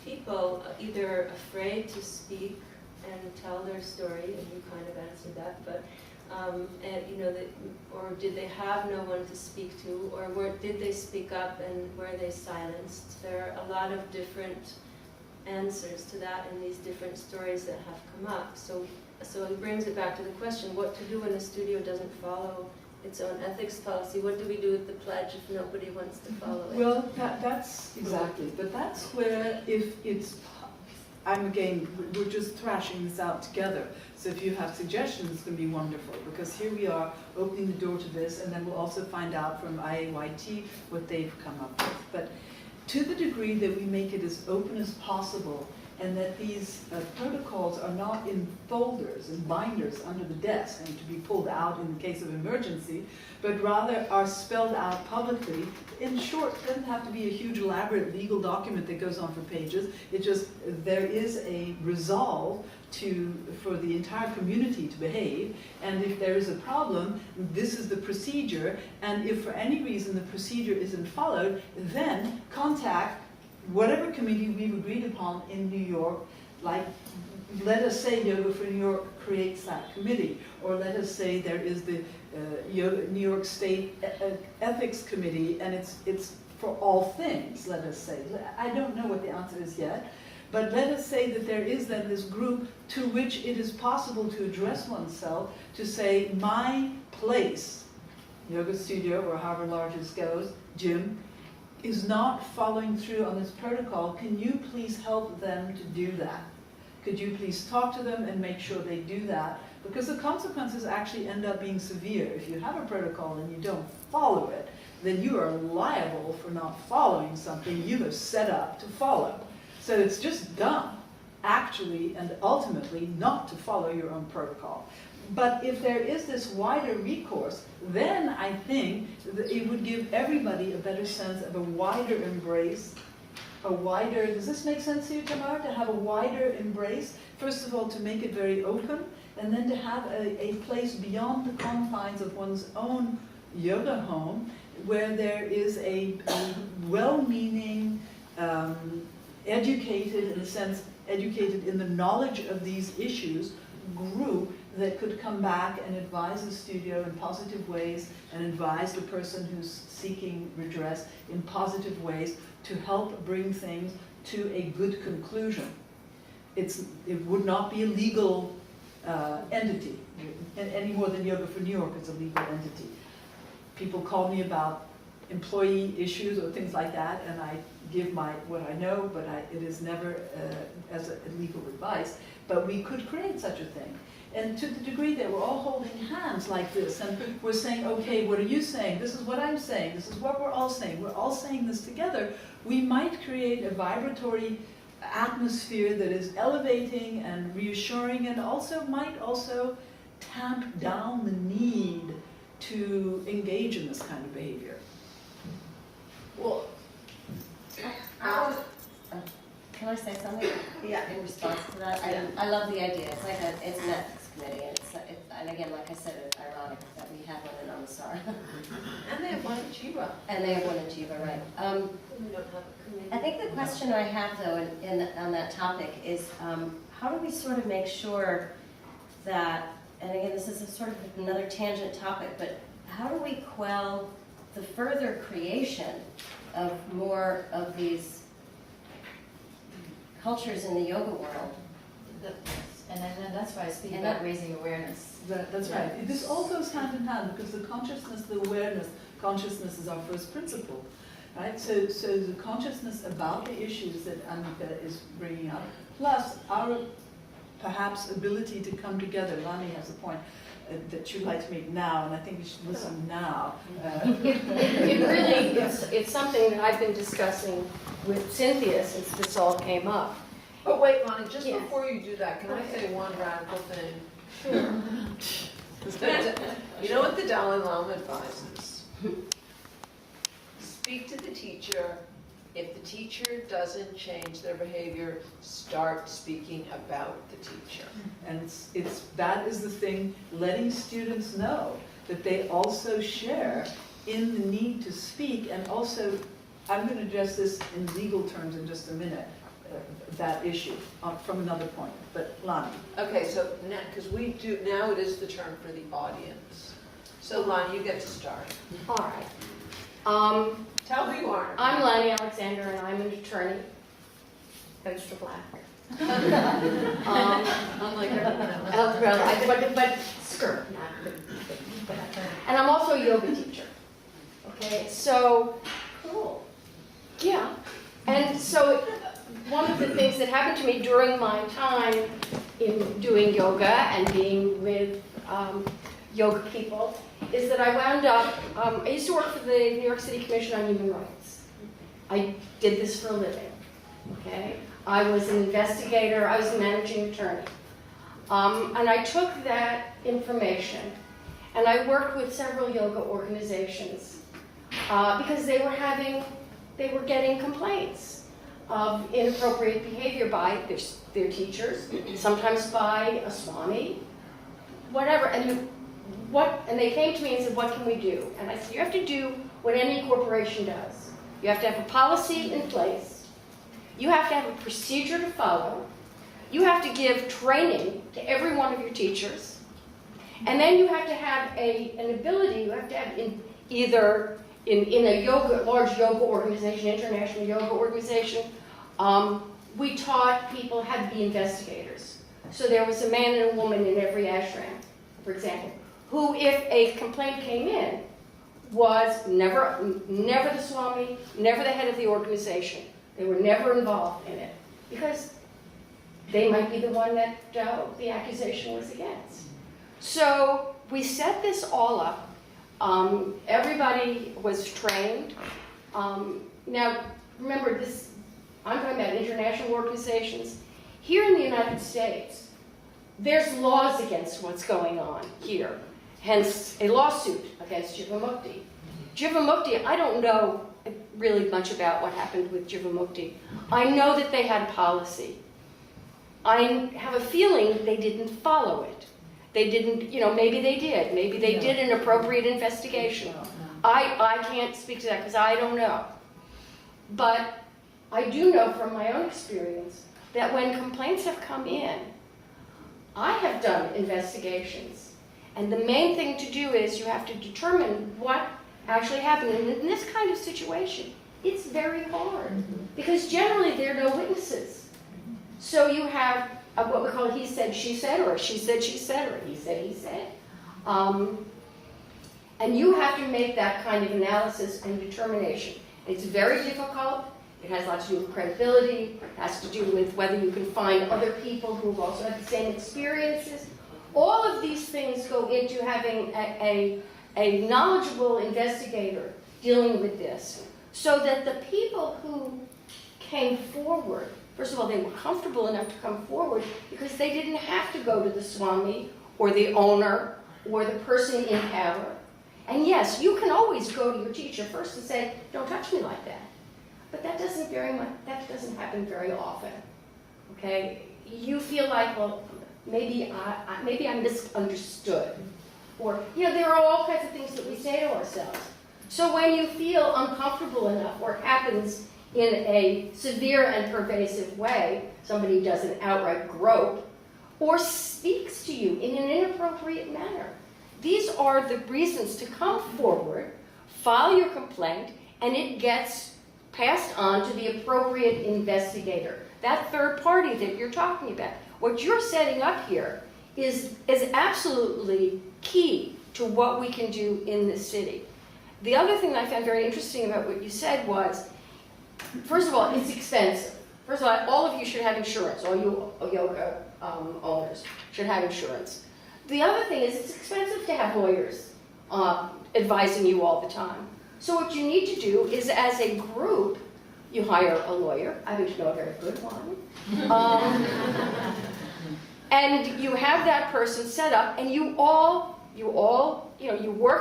people either afraid to speak and tell their story, and you kind of answered that, but or did they have no one to speak to, or did they speak up and were they silenced? There are a lot of different answers to that in these different stories that have come up. So it brings it back to the question, what to do when a studio doesn't follow its own ethics policy. What do we do with the pledge if nobody wants to follow it? Well, that's exactly, but that's where if it's, we're just thrashing this out together. So if you have suggestions, it's going to be wonderful, because here we are opening the door to this, and then we'll also find out from IAYT what they've come up with. But to the degree that we make it as open as possible, and that these protocols are not in folders and binders under the desk and to be pulled out in the case of emergency, but rather are spelled out publicly. In short, it doesn't have to be a huge elaborate legal document that goes on for pages. It just, there is a resolve for the entire community to behave, and if there is a problem, this is the procedure, and if for any reason the procedure isn't followed, then contact whatever committee we've agreed upon in New York, like let us say Yoga for New York creates that committee, or let us say there is the New York State Ethics Committee, and it's for all things, let us say. I don't know what the answer is yet, but let us say that there is then this group to which it is possible to address oneself, to say, my place, yoga studio, or however large it goes, gym, is not following through on this protocol. Can you please help them to do that? Could you please talk to them and make sure they do that? Because the consequences actually end up being severe. If you have a protocol and you don't follow it, then you are liable for not following something you have set up to follow. So it's just dumb, actually and ultimately, not to follow your own protocol. But if there is this wider recourse, then I think that it would give everybody a better sense of a wider embrace, does this make sense to you, Tamar, to have a wider embrace? First of all, to make it very open, and then to have a place beyond the confines of one's own yoga home, where there is a well-meaning, educated, in a sense, educated in the knowledge of these issues, group that could come back and advise the studio in positive ways, and advise the person who's seeking redress in positive ways to help bring things to a good conclusion. It would not be a legal entity, any more than Yoga for New York is a legal entity. People call me about employee issues or things like that, and I give what I know, but it is never as a legal advice. But we could create such a thing. And to the degree that we're all holding hands like this, and we're saying, okay, what are you saying? This is what I'm saying. This is what we're all saying this together, we might create a vibratory atmosphere that is elevating and reassuring, and might also tamp down the need to engage in this kind of behavior. Well, Can I say something? Yeah. In response to that, Yeah. I love the idea. It's like it's an ethics committee, and again, like I said, it's ironic that we have one in Amritsar. and they have one in Chiba. And they have one in Jiva, right? We don't have a committee. I think the question I have, though, on that topic is, how do we sort of make sure that, and again, this is a sort of another tangent topic, but how do we quell the further creation of more of these cultures in the yoga world? And then that's why I speak And about that- raising awareness. That's right. This all goes hand in hand, because the consciousness, the awareness, consciousness is our first principle, right? So the consciousness about the issues that Annika is bringing up, plus our perhaps ability to come together. Lani has a point that you'd like to make now, and I think we should listen now. It's something that I've been discussing with Cynthia since this all came up. But wait, Lonnie, just Yes. before you do that, can I say one radical thing? Sure. You know what the Dalai Lama advises? Speak to the teacher. If the teacher doesn't change their behavior, start speaking about the teacher. And that is the thing, letting students know that they also share in the need to speak, and also, I'm going to address this in legal terms in just a minute, that issue from another point. But Lani. Okay, so now, because now it is the turn for the audience. So Lonnie, you get to start. All right. Tell who you are. I'm Lani Alexander, and I'm an attorney. Extra black. Unlike everyone else. But skirt. And I'm also a yoga teacher. Okay, so, Cool. yeah. And so one of the things that happened to me during my time in doing yoga and being with yoga people is that I wound up, I used to work for the New York City Commission on Human Rights. I did this for a living, okay? I was an investigator, I was a managing attorney. And I took that information and I worked with several yoga organizations because they were getting complaints of inappropriate behavior by their teachers, sometimes by a swami, whatever. And they came to me and said, what can we do? And I said, you have to do what any corporation does. You have to have a policy in place. You have to have a procedure to follow. You have to give training to every one of your teachers. And then you have to have an ability, you have to have either in a large yoga organization, international yoga organization, we taught people how to be investigators. So there was a man and a woman in every ashram, for example, who, if a complaint came in, was never the swami, never the head of the organization. They were never involved in it because they might be the one that the accusation was against. So we set this all up. Everybody was trained. Now, remember this, I'm talking about international organizations. Here in the United States, there's laws against what's going on here. Hence, a lawsuit against Jivamukti. Jivamukti, I don't know really much about what happened with Jivamukti. I know that they had a policy. I have a feeling they didn't follow it. They didn't, maybe they did. Maybe they did an appropriate investigation. I can't speak to that because I don't know. But I do know from my own experience that when complaints have come in, I have done investigations. And the main thing to do is you have to determine what actually happened. And in this kind of situation, it's very hard because generally there are no witnesses. So you have what we call he said, she said, or she said, she said, or he said, he said. And you have to make that kind of analysis and determination. It's very difficult. It has a lot to do with credibility. It has to do with whether you can find other people who also have the same experiences. All of these things go into having a knowledgeable investigator dealing with this so that the people who came forward, first of all, they were comfortable enough to come forward because they didn't have to go to the swami or the owner or the person in power. And yes, you can always go to your teacher first and say, don't touch me like that. But that doesn't happen very often. Okay? You feel like, well, maybe I misunderstood. Or, there are all kinds of things that we say to ourselves. So when you feel uncomfortable enough or it happens in a severe and pervasive way, somebody does an outright grope, or speaks to you in an inappropriate manner. These are the reasons to come forward, file your complaint, and it gets passed on to the appropriate investigator. That third party that you're talking about. What you're setting up here is absolutely key to what we can do in this city. The other thing that I found very interesting about what you said was, first of all, it's expensive. First of all of you should have insurance. All you yoga owners should have insurance. The other thing is it's expensive to have lawyers advising you all the time. So what you need to do is, as a group, you hire a lawyer. I happen to know a very good one. And you have that person set up, and you work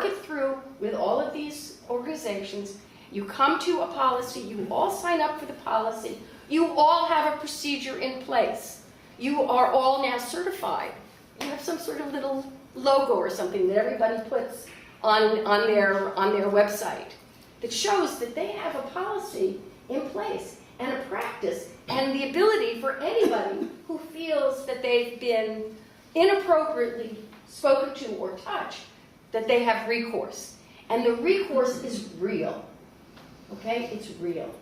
it through with all of these organizations. You come to a policy, you all sign up for the policy, you all have a procedure in place. You are all now certified. You have some sort of little logo or something that everybody puts on their website that shows that they have a policy in place and a practice and the ability for anybody who feels that they've been inappropriately spoken to or touched, that they have recourse. And the recourse is real. Okay? It's real.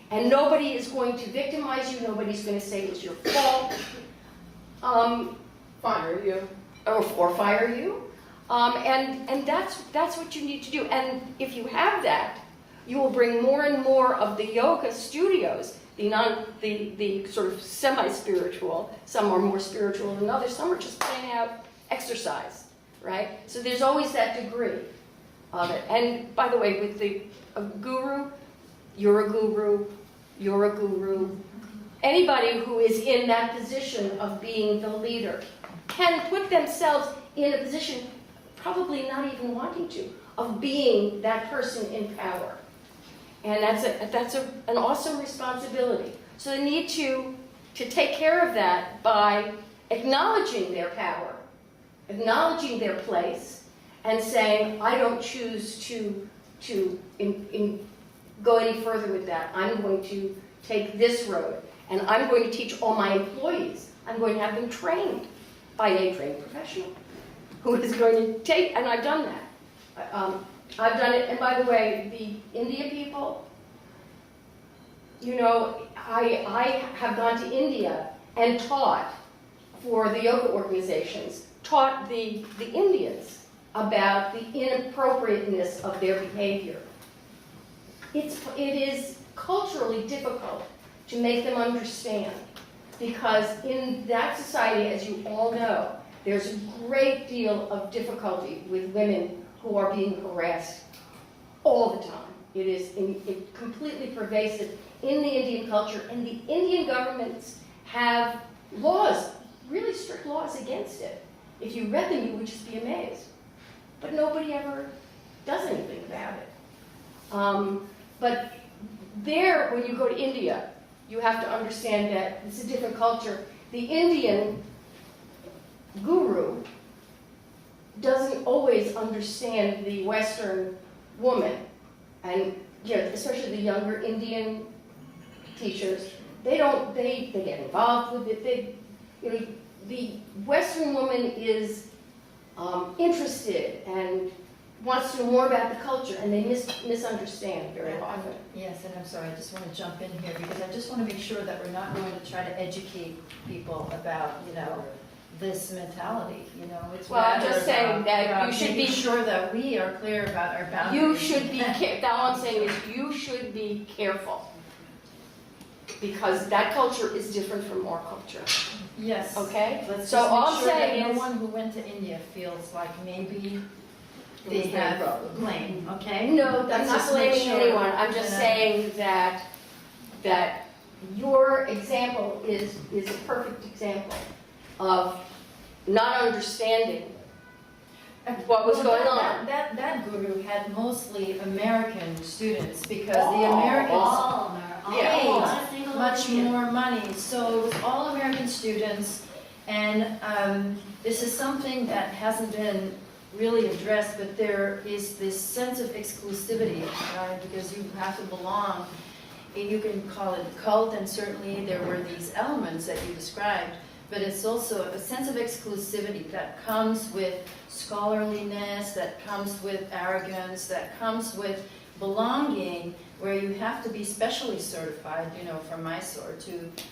And nobody is going to victimize you. Nobody's going to say it's your fault. Fire you. Or fire you. And that's what you need to do. And if you have that, you will bring more and more of the yoga studios, the sort of semi-spiritual, some are more spiritual than others, some are just plain out exercise, right? So there's always that degree of it. And by the way, with the guru, you're a guru, you're a guru. Anybody who is in that position of being the leader can put themselves in a position, probably not even wanting to, of being that person in power. And that's an awesome responsibility. So they need to take care of that by acknowledging their power, acknowledging their place, and saying, I don't choose to go any further with that. I'm going to take this road, and I'm going to teach all my employees. I'm going to have them trained by a trained professional who is going to take, and I've done that. I've done it, and by the way, the India people, you know, I have gone to India and taught for the yoga organizations, taught the Indians about the inappropriateness of their behavior. It is culturally difficult to make them understand, because in that society, as you all know, there's a great deal of difficulty with women who are being harassed all the time. It is completely pervasive in the Indian culture, and the Indian governments have laws, really strict laws against it. If you read them, you would just be amazed. But nobody ever does anything about it. But there, when you go to India, you have to understand that it's a different culture. The Indian guru doesn't always understand the Western woman, and you know, especially the younger Indian teachers. They get involved with it. The Western woman is interested and wants to know more about the culture, and they misunderstand very often. Yes, and I'm sorry, I just want to jump in here because I just want to make sure that we're not going to try to educate people about, you know, this mentality, you know. It's Well, I'm just rather saying that about you should making be sure that we are clear about our boundaries. You should be all I'm saying is you should be careful, because that culture is different from our culture. Yes. Okay? Let's So just all make I'm sure that saying no is one who went to India feels like maybe It they was their have problem. blame, okay? No, I'm Let's not just make blaming sure anyone. I'm just that- saying that your example is a perfect example of not understanding what was going on. That guru had mostly American students because Oh, the Americans All are, Yeah. all, not a single much Indian. more money. So it was all American students, and this is something that hasn't been really addressed, but there is this sense of exclusivity, right? Because you have to belong, and you can call it a cult, and certainly there were these elements that you described, but it's also a sense of exclusivity that comes with scholarliness, that comes with arrogance, that comes with belonging, where you have to be specially certified, you know, from Mysore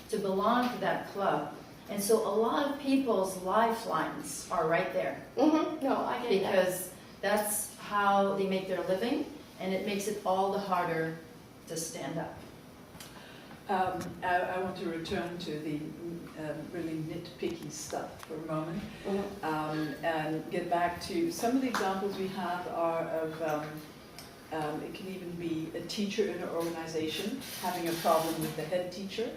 to belong to that club. And so a lot of people's lifelines are right there, Mm-hmm. No, I get that. because that's how they make their living, and it makes it all the harder to stand up. I want to return to the really nitpicky stuff for a moment, and get back to some of the examples we have are of, it can even be a teacher in an organization having a problem with the head teacher,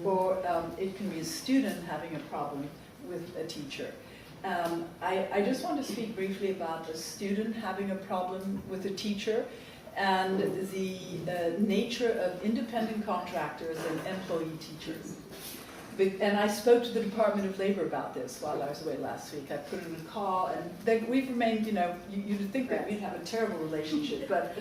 or it can be a student having a problem with a teacher. I just want to speak briefly about a student having a problem with a teacher, and the nature of independent contractors and employee teachers. And I spoke to the Department of Labor about this while I was away last week. I put in a call, and we've remained, you know, you'd think that we'd have a terrible relationship, but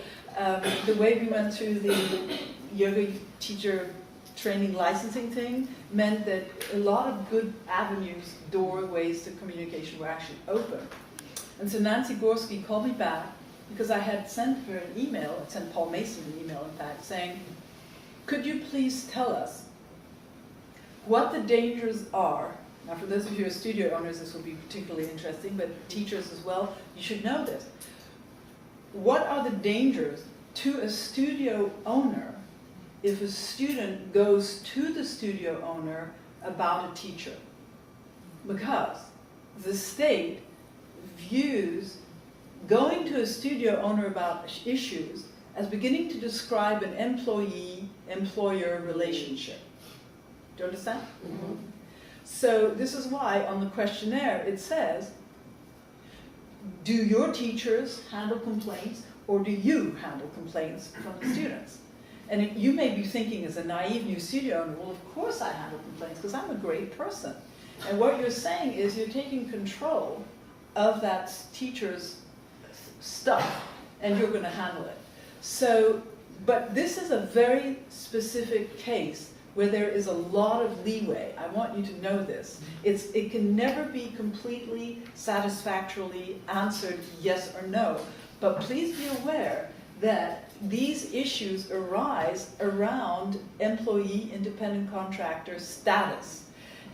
the way we went through the yoga teacher training licensing thing meant that a lot of good avenues, doorways to communication were actually open. And so Nancy Gorski called me back, because I had sent her an email, I sent Paul Mason an email in fact, saying, could you please tell us what the dangers are Now for those of you who are studio owners, this will be particularly interesting, but teachers as well, you should know this. What are the dangers to a studio owner if a student goes to the studio owner about a teacher? Because the state views going to a studio owner about issues as beginning to describe an employee-employer relationship. Do you understand? Mm-hmm. So this is why on the questionnaire it says, do your teachers handle complaints or do you handle complaints from the students? And you may be thinking as a naive new studio owner, well, of course I handle complaints because I'm a great person. And what you're saying is you're taking control of that teacher's stuff and you're going to handle it. So, but this is a very specific case where there is a lot of leeway. I want you to know this. It can never be completely satisfactorily answered yes or no. But please be aware that these issues arise around employee independent contractor status.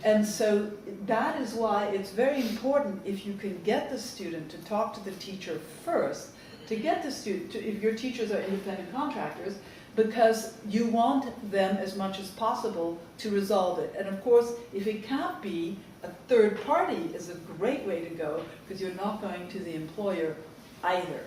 And so that is why it's very important if you can get the student to talk to the teacher first, to get the student, if your teachers are independent contractors, because you want them as much as possible to resolve it. And of course, if it can't be, a third party is a great way to go because you're not going to the employer either.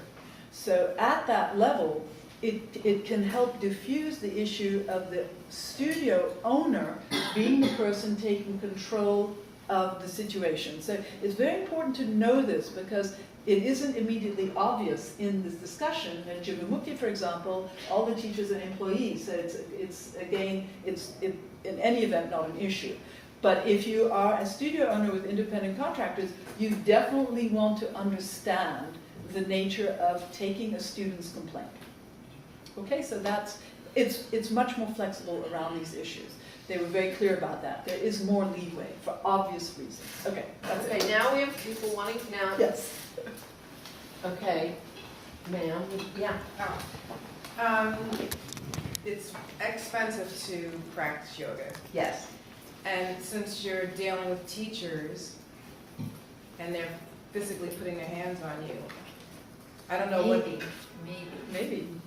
So at that level, it can help diffuse the issue of the studio owner being the person taking control of the situation. So it's very important to know this because it isn't immediately obvious in this discussion. At YogaMukti, for example, all the teachers are employees, so it's in any event not an issue. But if you are a studio owner with independent contractors, you definitely want to understand the nature of taking a student's complaint. Okay, so it's much more flexible around these issues. They were very clear about that. There is more leeway for obvious reasons. Okay, that's it. Okay, now we have people wanting now. Yes. Okay, ma'am, yeah. It's expensive to practice yoga. Yes. And since you're dealing with teachers and they're physically putting their hands on you, I don't know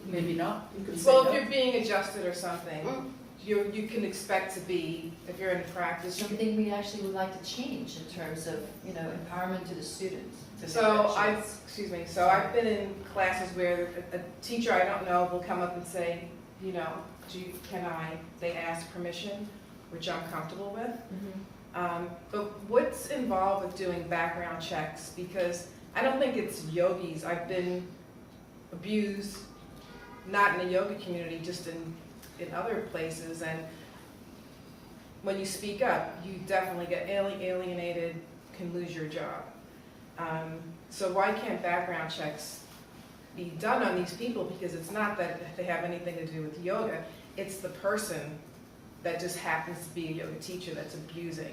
Maybe not. You can say well, no. if you're being adjusted or something, you can expect to be, if you're in practice. Something we actually would like to change in terms of, empowerment to the students. So I've been in classes where a teacher I don't know will come up and say, they ask permission, which I'm comfortable with. But what's involved with doing background checks? Because I don't think it's yogis. I've been abused, not in the yoga community, just in other places. And when you speak up, you definitely get alienated, can lose your job. So why can't background checks be done on these people? Because it's not that they have anything to do with yoga. It's the person that just happens to be a yoga teacher that's abusing.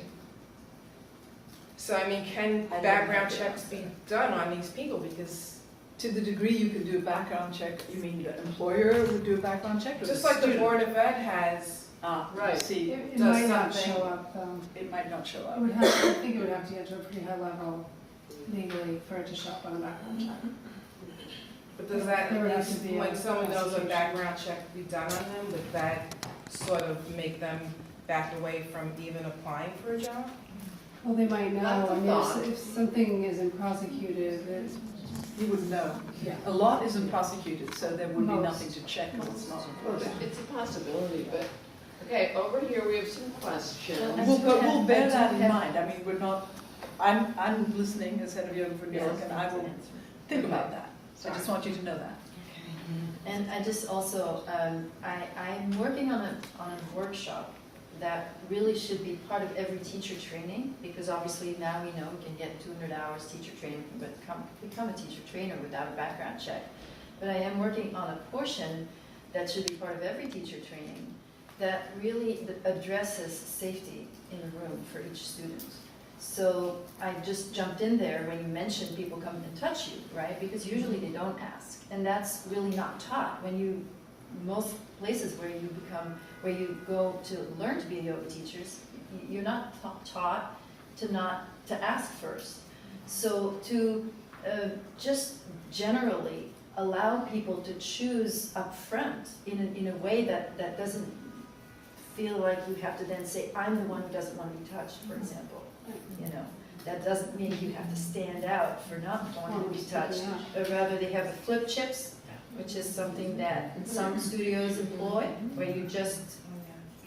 So, can background checks be done on these people? Because to the degree you can do a background check, you mean the employer would do a background check? Or just the like the student? Board of Ed has, Right. See, It does might not something. show up though. it might not show up. I think it would have to get to a pretty high level legally for it to show up on a background check. but does that, There would have to be when a someone knows a prosecution. background check be done on them, would that sort of make them back away from even applying for a job? Well, they might know. That's a I mean, thought. if something isn't prosecuted, it's, You would know. yeah. A lot isn't prosecuted, so there would be Most. nothing to check because it's not enforced. It's a possibility, but, okay, over here we have some questions. We'll bear that in mind. I mean, we're not, I'm listening as head of yoga for New York, and I will think about that. So I just want you to know that. And I just also, I'm working on a workshop that really should be part of every teacher training, because obviously now we know we can get 200 hours teacher training, but become a teacher trainer without a background check. But I am working on a portion that should be part of every teacher training that really addresses safety in the room for each student. So I just jumped in there when you mentioned people come and touch you, right? Because usually they don't ask, and that's really not taught. Most places where you go to learn to be a yoga teachers, you're not taught to ask first. So to just generally allow people to choose up front in a way that doesn't feel like you have to then say, I'm the one who doesn't want to be touched, for example. You know, that doesn't mean you have to stand out for not wanting to be touched, but rather they have the flip chips, which is something that some studios employ, where you just,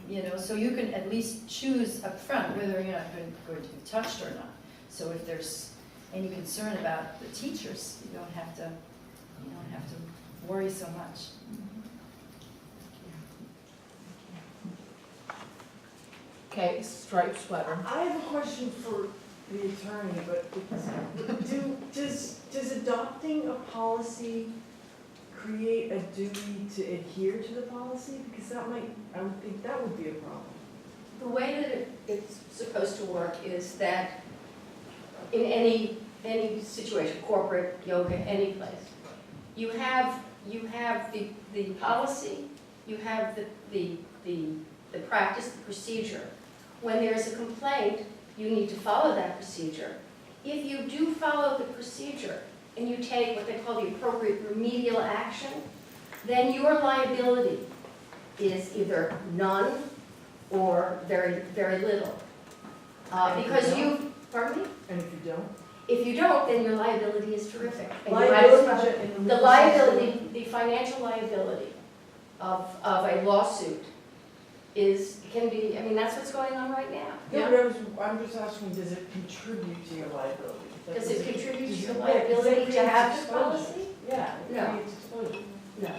you know, so you can at least choose up front whether you're not going to be touched or not. So if there's any concern about the teachers, you don't have to worry so much. Okay, striped sweater. I have a question for the attorney, but does adopting a policy create a duty to adhere to the policy? Because I would think that would be a problem. The way that it's supposed to work is that in any situation, corporate, yoga, any place, you have the policy, you have the practice, the procedure. When there's a complaint, you need to follow that procedure. If you do follow the procedure and you take what they call the appropriate remedial action, then your liability is either none or very, very little. Because you, pardon me? And if you don't? If you don't, then your liability is terrific. And the financial liability of a lawsuit can be, I mean, that's what's going on right now. No, but I'm just asking, does it contribute to your liability? Does it contribute to your liability to have this policy? Yeah, it No. creates exposure. No.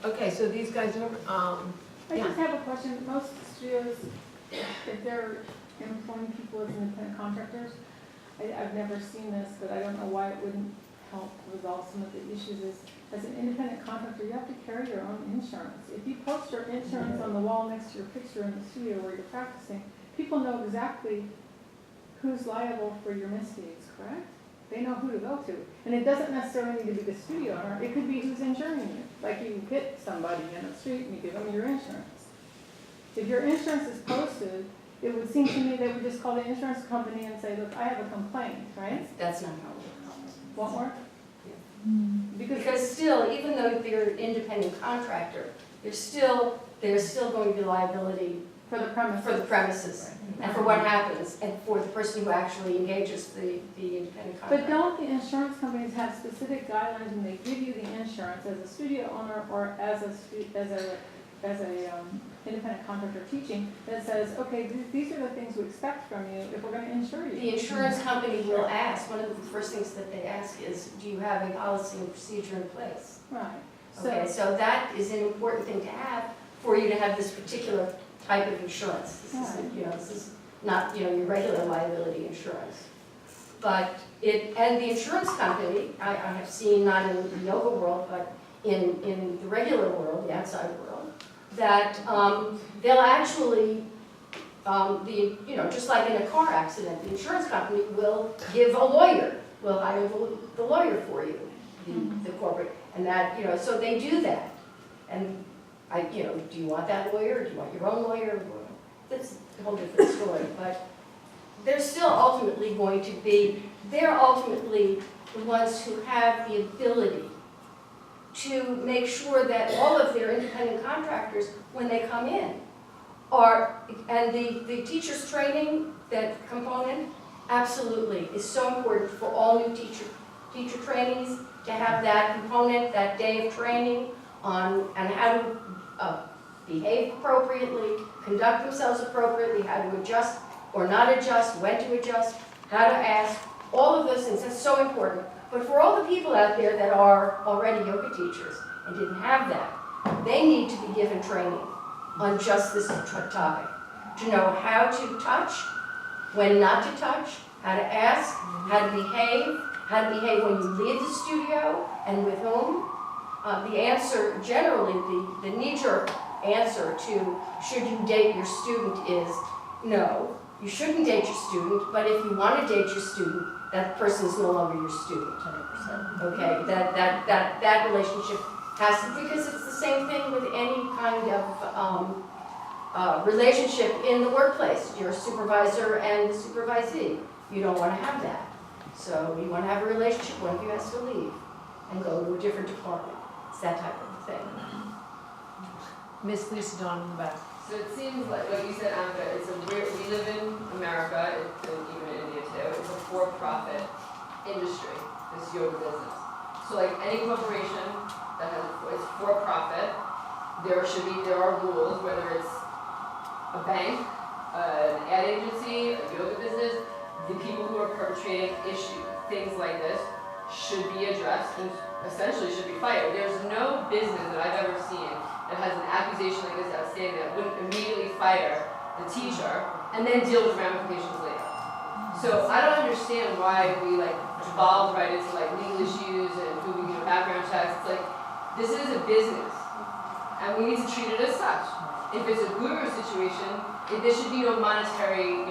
Okay, so these guys are, I just have a question. Most studios, if they're employing people as independent contractors, I've never seen this, but I don't know why it wouldn't help resolve some of the issues. Is as an independent contractor, you have to carry your own insurance. If you post your insurance on the wall next to your picture in the studio where you're practicing, people know exactly who's liable for your misdeeds, correct? They know who to go to. And it doesn't necessarily need to be the studio owner. It could be who's insuring you. Like you hit somebody in the street and you give them your insurance. If your insurance is posted, it would seem to me they would just call the insurance company and say, look, I have a complaint, right? That's not how it works. Won't work? Because still, even though they're an independent contractor, there's still going to be liability For the premise. for the premises and for what happens and for the person who actually engages the independent contractor. But don't the insurance companies have specific guidelines when they give you the insurance as a studio owner or as a independent contractor teaching that says, okay, these are the things we expect from you if we're going to insure you? The insurance company will ask, one of the first things that they ask is, do you have a policy and procedure in place? Right. Okay, so that is an important thing to have for you to have this particular type of insurance. This is not, your regular liability insurance. But and the insurance company, I have seen, not in the yoga world, but in the regular world, the outside world, that they'll actually, just like in a car accident, the insurance company will give a lawyer, will hire the lawyer for you, the corporate, and that, so they do that. And do you want that lawyer, or do you want your own lawyer? Well, that's a whole different story, but they're still ultimately going to be, they're ultimately the ones who have the ability to make sure that all of their independent contractors, when they come in, and the teacher's training, that component, absolutely is so important for all new teacher trainees to have that component, that day of training on how to behave appropriately, conduct themselves appropriately, how to adjust or not adjust, when to adjust, how to ask, all of those things. That's so important. But for all the people out there that are already yoga teachers and didn't have that, they need to be given training on just this topic. To know how to touch, when not to touch, how to ask, how to behave when you leave the studio, and with whom. The answer, generally, the knee-jerk answer to should you date your student is no. You shouldn't date your student, but if you want to date your student, that person is no longer your student. 100%. Okay, that relationship has to, because it's the same thing with any kind of relationship in the workplace, your supervisor and the supervisee. You don't want to have that. So you want to have a relationship, one of you has to leave and go to a different department. It's that type of thing. Miss Lisa Dawn in the back. So it seems like what you said, Amber, we live in America, and even in India too, it's a for-profit industry, this yoga business. So like any corporation that is for-profit, there are rules, whether it's a bank, an ad agency, a yoga business, the people who are perpetrating things like this should be addressed and essentially should be fired. There's no business that I've ever seen that has an accusation like this outstanding that wouldn't immediately fire the teacher and then deal with ramifications later. So I don't understand why we like devolve right into like legal issues and who we do background checks. It's like, this is a business and we need to treat it as such. If it's a guru situation, there should be no monetary,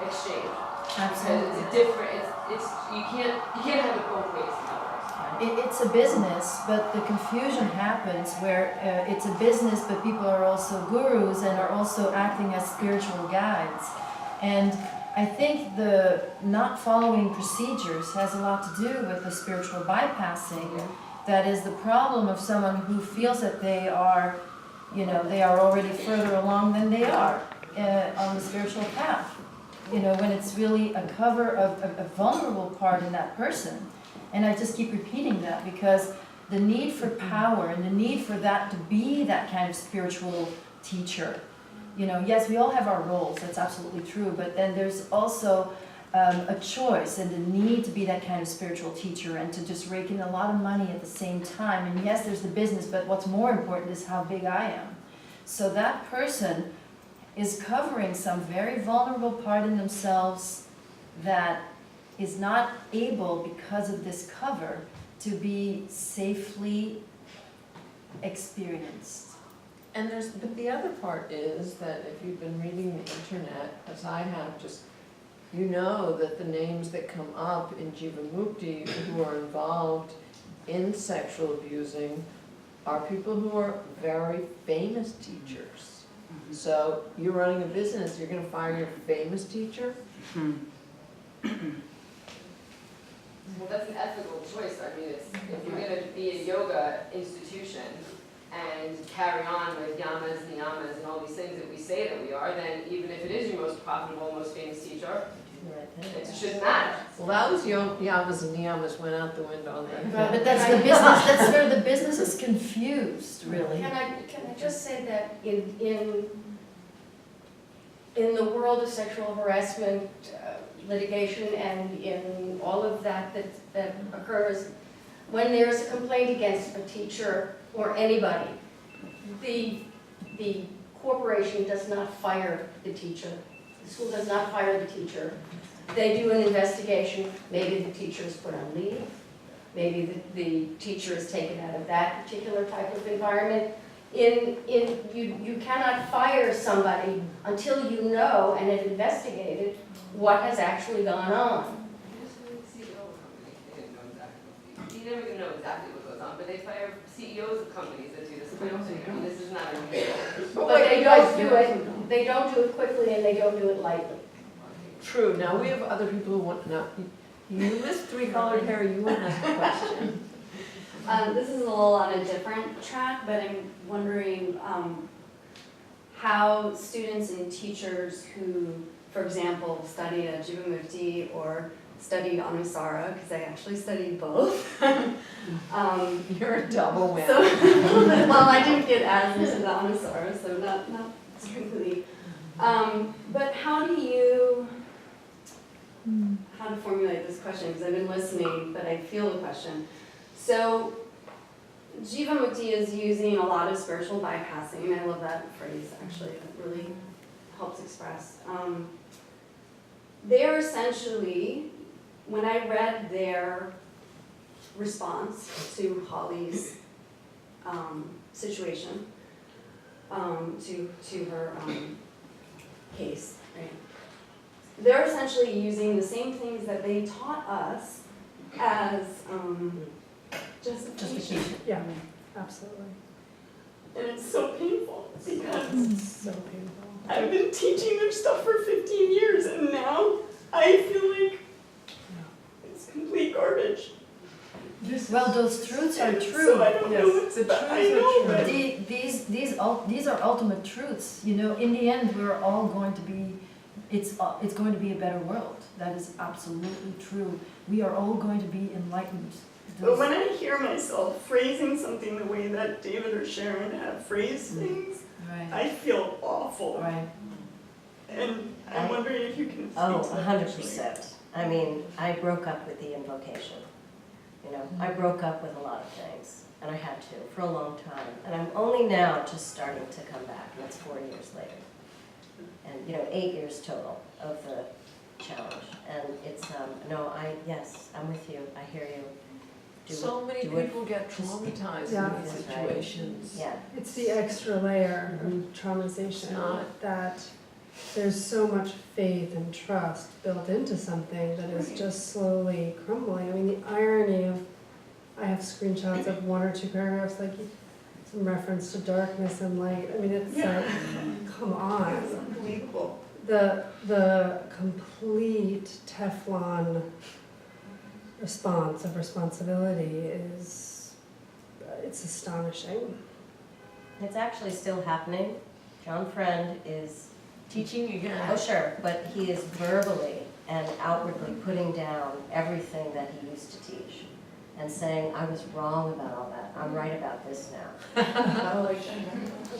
exchange. Because it's a different, you can't have it both ways in other words. It's a business, but the confusion happens where it's a business, but people are also gurus and are also acting as spiritual guides. And I think the not following procedures has a lot to do with the spiritual bypassing. Yeah. That is the problem of someone who feels that they are already further along than they are on the spiritual path. When it's really a cover of a vulnerable part in that person. And I just keep repeating that because the need for power and the need for that to be that kind of spiritual teacher. Yes, we all have our roles, that's absolutely true, but then there's also a choice and the need to be that kind of spiritual teacher and to just rake in a lot of money at the same time. And yes, there's the business, but what's more important is how big I am. So that person is covering some very vulnerable part in themselves that is not able, because of this cover, to be safely experienced. But the other part is that if you've been reading the internet, as I have, that the names that come up in Jivamukti who are involved in sexual abusing are people who are very famous teachers. So you're running a business, you're going to fire your famous teacher? Well, that's an ethical choice. I mean, if you're going to be a yoga institution and carry on with yamas, niyamas, and all these things that we say that we are, then even if it is your most profitable, most famous teacher, it shouldn't matter. Well, those yamas and niyamas went out the window then. But that's the business, that's where the business is confused, really. Can I just say that in the world of sexual harassment, litigation, and in all of that occurs, when there's a complaint against a teacher or anybody, the corporation does not fire the teacher. The school does not fire the teacher. They do an investigation. Maybe the teacher is put on leave. Maybe the teacher is taken out of that particular type of environment. You cannot fire somebody until you know and have investigated what has actually gone on. You never even know exactly what goes on, but they fire CEOs of companies that do this kind of thing. I mean, this is not unusual. But they don't do it. They don't do it quickly, and they don't do it lightly. True. Now we have other people who want. Now, you miss three-colored hair. You want to ask a question? This is a little on a different track, but I'm wondering how students and teachers who, for example, study at Jivamukti or studied Anusara, because I actually studied both. You're a double win. So, well, I didn't get as into the Anusara, so not strictly. But how to formulate this question, because I've been listening, but I feel the question. So, Jivamukti is using a lot of spiritual bypassing. I love that phrase, actually. It really helps express. They're essentially, when I read their response to Holly's situation, to her case, right? They're essentially using the same things that they taught us as justification. Yeah, absolutely. And it's so painful because I've been teaching them stuff for 15 years and now I feel like it's complete garbage. Well, those truths are And true. so I don't know what's the truths I know, are but These are ultimate truths. You know, in the end, we're all going to be, it's going to be a better world. That is absolutely true. We are all going to be enlightened. But when I hear myself phrasing something the way that David or Sharon have phrased things, Right. I feel awful. Right. And I'm wondering if you can speak Oh, to that. 100%. I mean, I broke up with the invocation. You know, I broke up with a lot of things, and I had to for a long time. And I'm only now just starting to come back, and it's 4 years later. And, you know, 8 years total of the challenge. And it's, yes, I'm with you, I hear you. So many people get traumatized Yeah. in these situations. Yeah. It's the extra layer of traumatization that there's so much faith and trust built into something that is just slowly crumbling. I mean, the irony of, I have screenshots of 1 or 2 paragraphs, like some reference to darkness and light. I mean, it's like, come on. It's unbelievable. The complete Teflon response of responsibility is, it's astonishing. It's actually still happening. John Friend is Teaching again. Oh, sure, but he is verbally and outwardly putting down everything that he used to teach and saying, I was wrong about all that, I'm right about this now.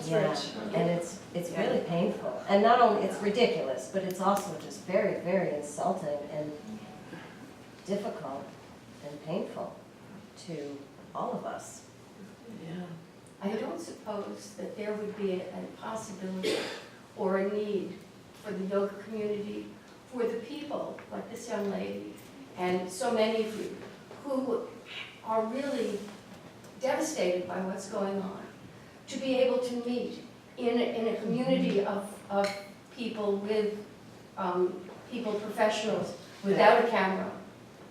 Yeah, and it's really painful. And not only, it's ridiculous, but it's also just very, very insulting and difficult and painful to all of us. Yeah. I don't suppose that there would be a possibility or a need for the yoga community, for the people like this young lady and so many of you who are really devastated by what's going on, to be able to meet in a community of people with people, professionals, without a camera,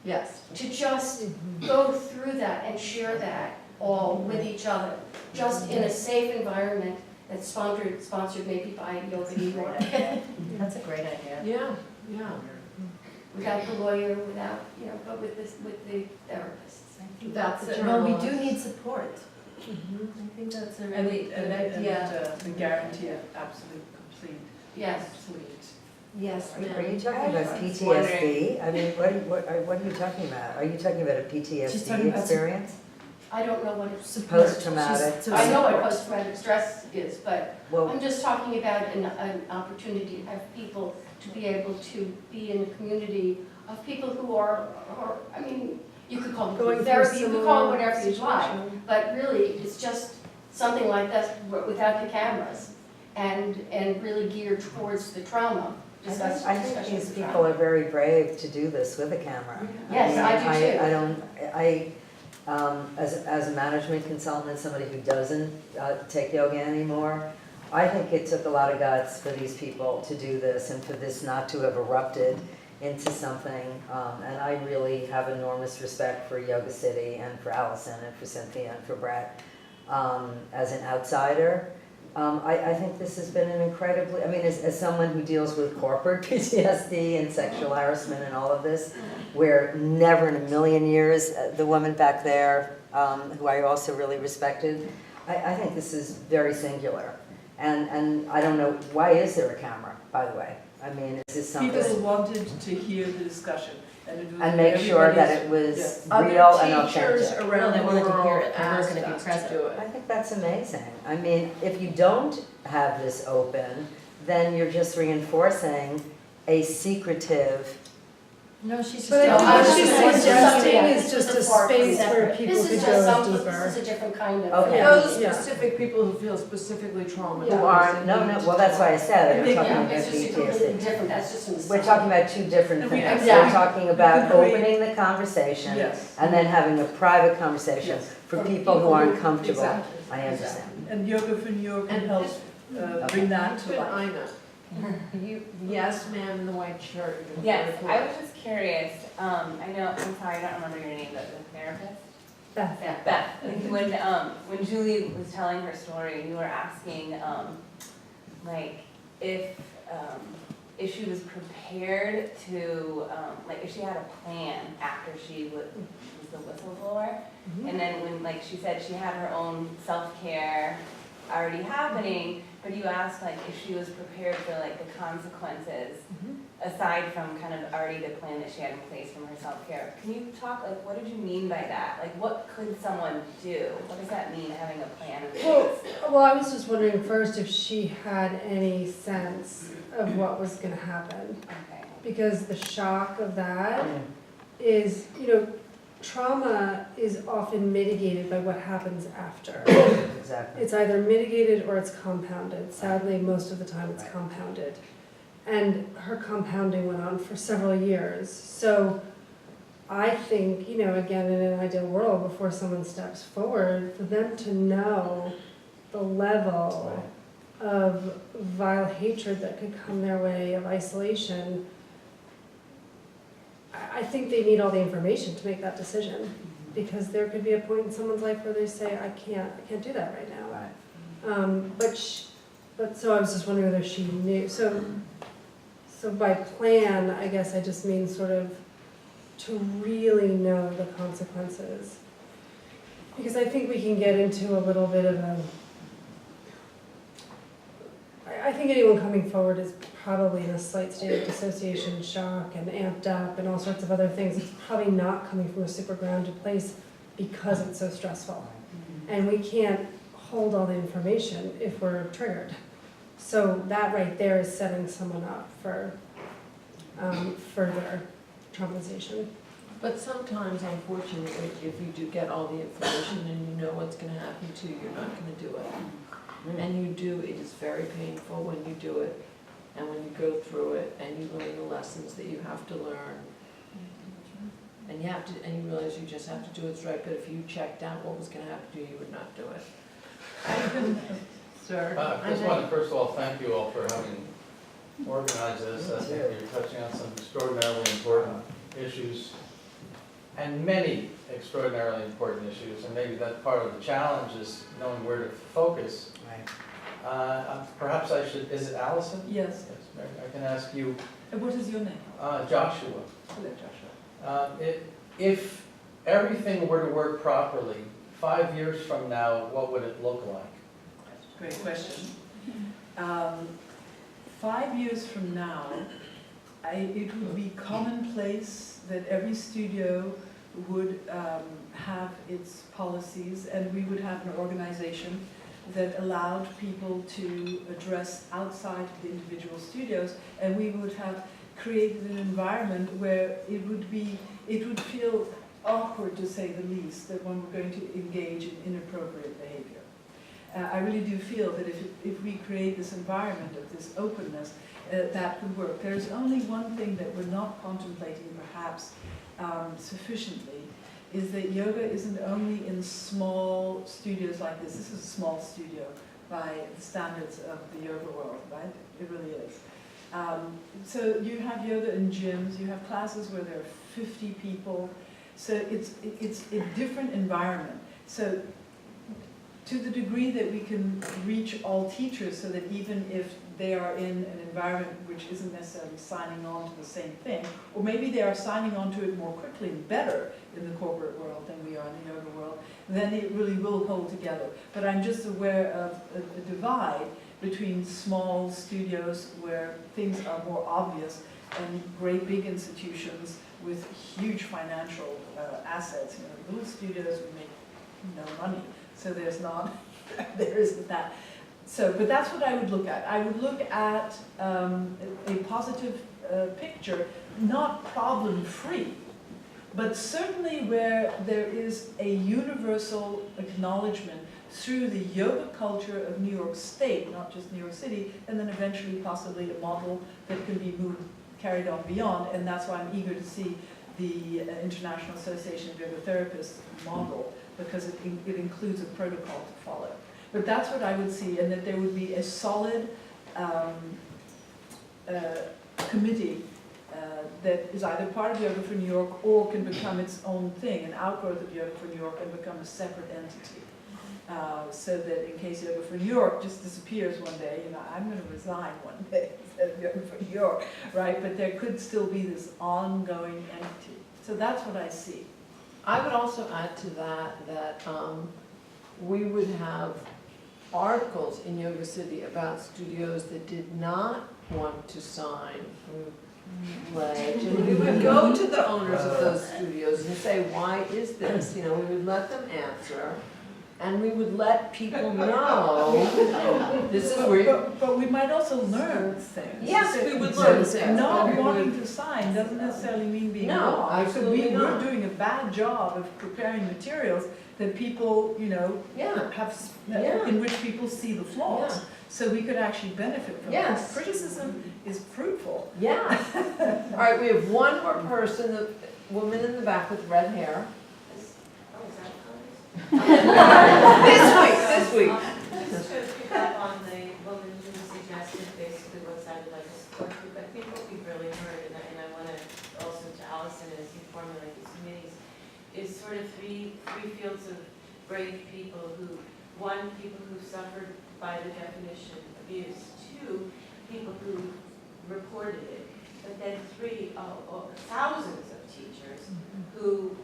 Yes. to just go through that and share that all with each other, just in a safe environment that's sponsored maybe by YogaCityNYC. That's a great idea. Yeah, yeah. Without the lawyer, without, but with the therapists. That's it. Well, we do need support. I think that's a really good idea. The guarantee of absolute, complete, Yes. complete. Yes, Are you ma'am. talking about PTSD? I mean, what are you talking about? Are you talking about a She's PTSD talking about experience? I don't know what it's, Post-traumatic? I know what post-traumatic stress is, but Well, I'm just talking about an opportunity to have people to be able to be in a community of people who are I mean, you could call Going it through therapy, you could call it similar whatever you like, situation. but really, it's just something like that without the cameras and really geared towards the trauma. I think these people are very brave to do this with a camera. Yes, I do too. I don't, as a management consultant, somebody who doesn't take yoga anymore, I think it took a lot of guts for these people to do this and for this not to have erupted into something. And I really have enormous respect for Yoga City and for Allison and for Cynthia and for Brett as an outsider. I think this has been an incredibly, I mean, as someone who deals with corporate PTSD and sexual harassment and all of this, where never in a million years, the woman back there, who I also really respected, I think this is very singular. And I don't know, why is there a camera, by the way? I mean, is this something? People wanted to hear the discussion. And make sure that it was Other real and teachers authentic. around they the wanted to hear world it. They weren't asked gonna be us to present. do it. I think that's amazing. I mean, if you don't have this open, then you're just reinforcing a secretive. No, she's just. But I think this what is she's something suggesting that is is just a the part space that's where separate. people This could is go just deeper. this is a different kind of. Okay. Those Yeah. specific people who feel specifically traumatized. Who are, and no, need no, to well, that's why I talk. said, we're Yeah, talking about it's just completely PTSD. different, that's just an We're aside. talking about two different And we- things. Exactly. We're talking about We can create- opening the conversation Yes. and then having a private conversation Yes. for people who aren't comfortable. Exactly. I understand. And Yoga for New York can And help this- bring that to But life. Ina, yes, ma'am in the white shirt. Yes, I was just curious, I know, I'm sorry, I don't remember your name, but the therapist? Beth. Yeah, Beth. When Julie was telling her story, you were asking, like, if she was prepared to, like, if she had a plan after she was the whistleblower, and then when, like, she said she had her own self-care already happening, but you asked, like, if she was prepared for, like, the consequences, aside from kind of already the plan that she had in place from her self-care. Can you talk, like, what did you mean by that? Like, what could someone do? What does that mean, having a plan in place? Well, I was just wondering first if she had any sense of what was going to happen. Okay. Because the shock of that is, you know, trauma is often mitigated by what happens after. Exactly. It's either mitigated or it's compounded. Sadly, most of the time it's compounded. And her compounding went on for several years. So I think, you know, again, in an ideal world, before someone steps forward, for them to know the level of vile hatred that could come their way, of isolation, I think they need all the information to make that decision. Because there could be a point in someone's life where they say, I can't do that right now. But so I was just wondering whether she knew. So by plan, I guess I just mean sort of to really know the consequences. Because I think we can get into a little bit of I think anyone coming forward is probably in a slight state of dissociation, shock, and amped up, and all sorts of other things. It's probably not coming from a super grounded place because it's so stressful. And we can't hold all the information if we're triggered. So that right there is setting someone up for further traumatization. But sometimes, unfortunately, if you do get all the information and you know what's going to happen to you, you're not going to do it. And you do, it is very painful when you do it, and when you go through it, and you learn the lessons that you have to learn. And you have to, and you realize you just have to do what's right, but if you checked out what was going to happen to you, you would not do it. Sir? I just want to first of all thank you all for having organized this. I think you're touching on some extraordinarily important issues, and many extraordinarily important issues, and maybe that's part of the challenge is knowing where to focus. Right. Perhaps I should, is it Allison? Yes. Yes, Mary, I can ask you. What is your name? Joshua. Hello, Joshua. If everything were to work properly, 5 years from now, what would it look like? Great question. 5 years from now, it would be commonplace that every studio would have its policies, and we would have an organization that allowed people to address outside of the individual studios, and we would have created an environment where it would feel awkward, to say the least, that one were going to engage in inappropriate behavior. I really do feel that if we create this environment of this openness, that could work. There's only one thing that we're not contemplating perhaps sufficiently, is that yoga isn't only in small studios like this. This is a small studio by the standards of the yoga world, right? It really is. So you have yoga in gyms, you have classes where there are 50 people, so it's a different environment. So to the degree that we can reach all teachers so that even if they are in an environment which isn't necessarily signing on to the same thing, or maybe they are signing on to it more quickly and better in the corporate world than we are in the yoga world, then it really will hold together. But I'm just aware of a divide between small studios where things are more obvious and great big institutions with huge financial assets. You know, little studios we make no money, so there isn't that. So, but that's what I would look at. I would look at a positive picture, not problem-free, but certainly where there is a universal acknowledgement through the yoga culture of New York State, not just New York City, and then eventually possibly a model that can be carried on beyond, and that's why I'm eager to see the International Association of Yoga Therapists model, because it includes a protocol to follow. But that's what I would see, and that there would be a solid committee that is either part of Yoga for New York or can become its own thing, an outgrowth of Yoga for New York, and become a separate entity. So that in case Yoga for New York just disappears one day, I'm going to resign one day instead of Yoga for New York, right? But there could still be this ongoing entity. So that's what I see. I would also add to that we would have articles in Yoga City about studios that did not want to sign pledge, and we would go to the owners of those studios and say, why is this? We would let them answer, and we would let people know this is where. But we might also learn things. Yes, we would learn things. Not wanting to sign doesn't necessarily mean being wrong. Absolutely not. We're doing a bad job of preparing materials that people, have in which people see the flaws. Yeah. So we could actually benefit from Yes. it. Criticism is fruitful. Yeah. All right, we have one more person, the woman in the back with red hair. This week. Just to pick up on the woman who suggested basically what sounded like a support group, I think what we've really heard, and I want to also to Allison as you formulate these committees, is sort of three fields of brave people who, one, people who suffered by the definition abuse, two, people who reported it, but then three, thousands of teachers who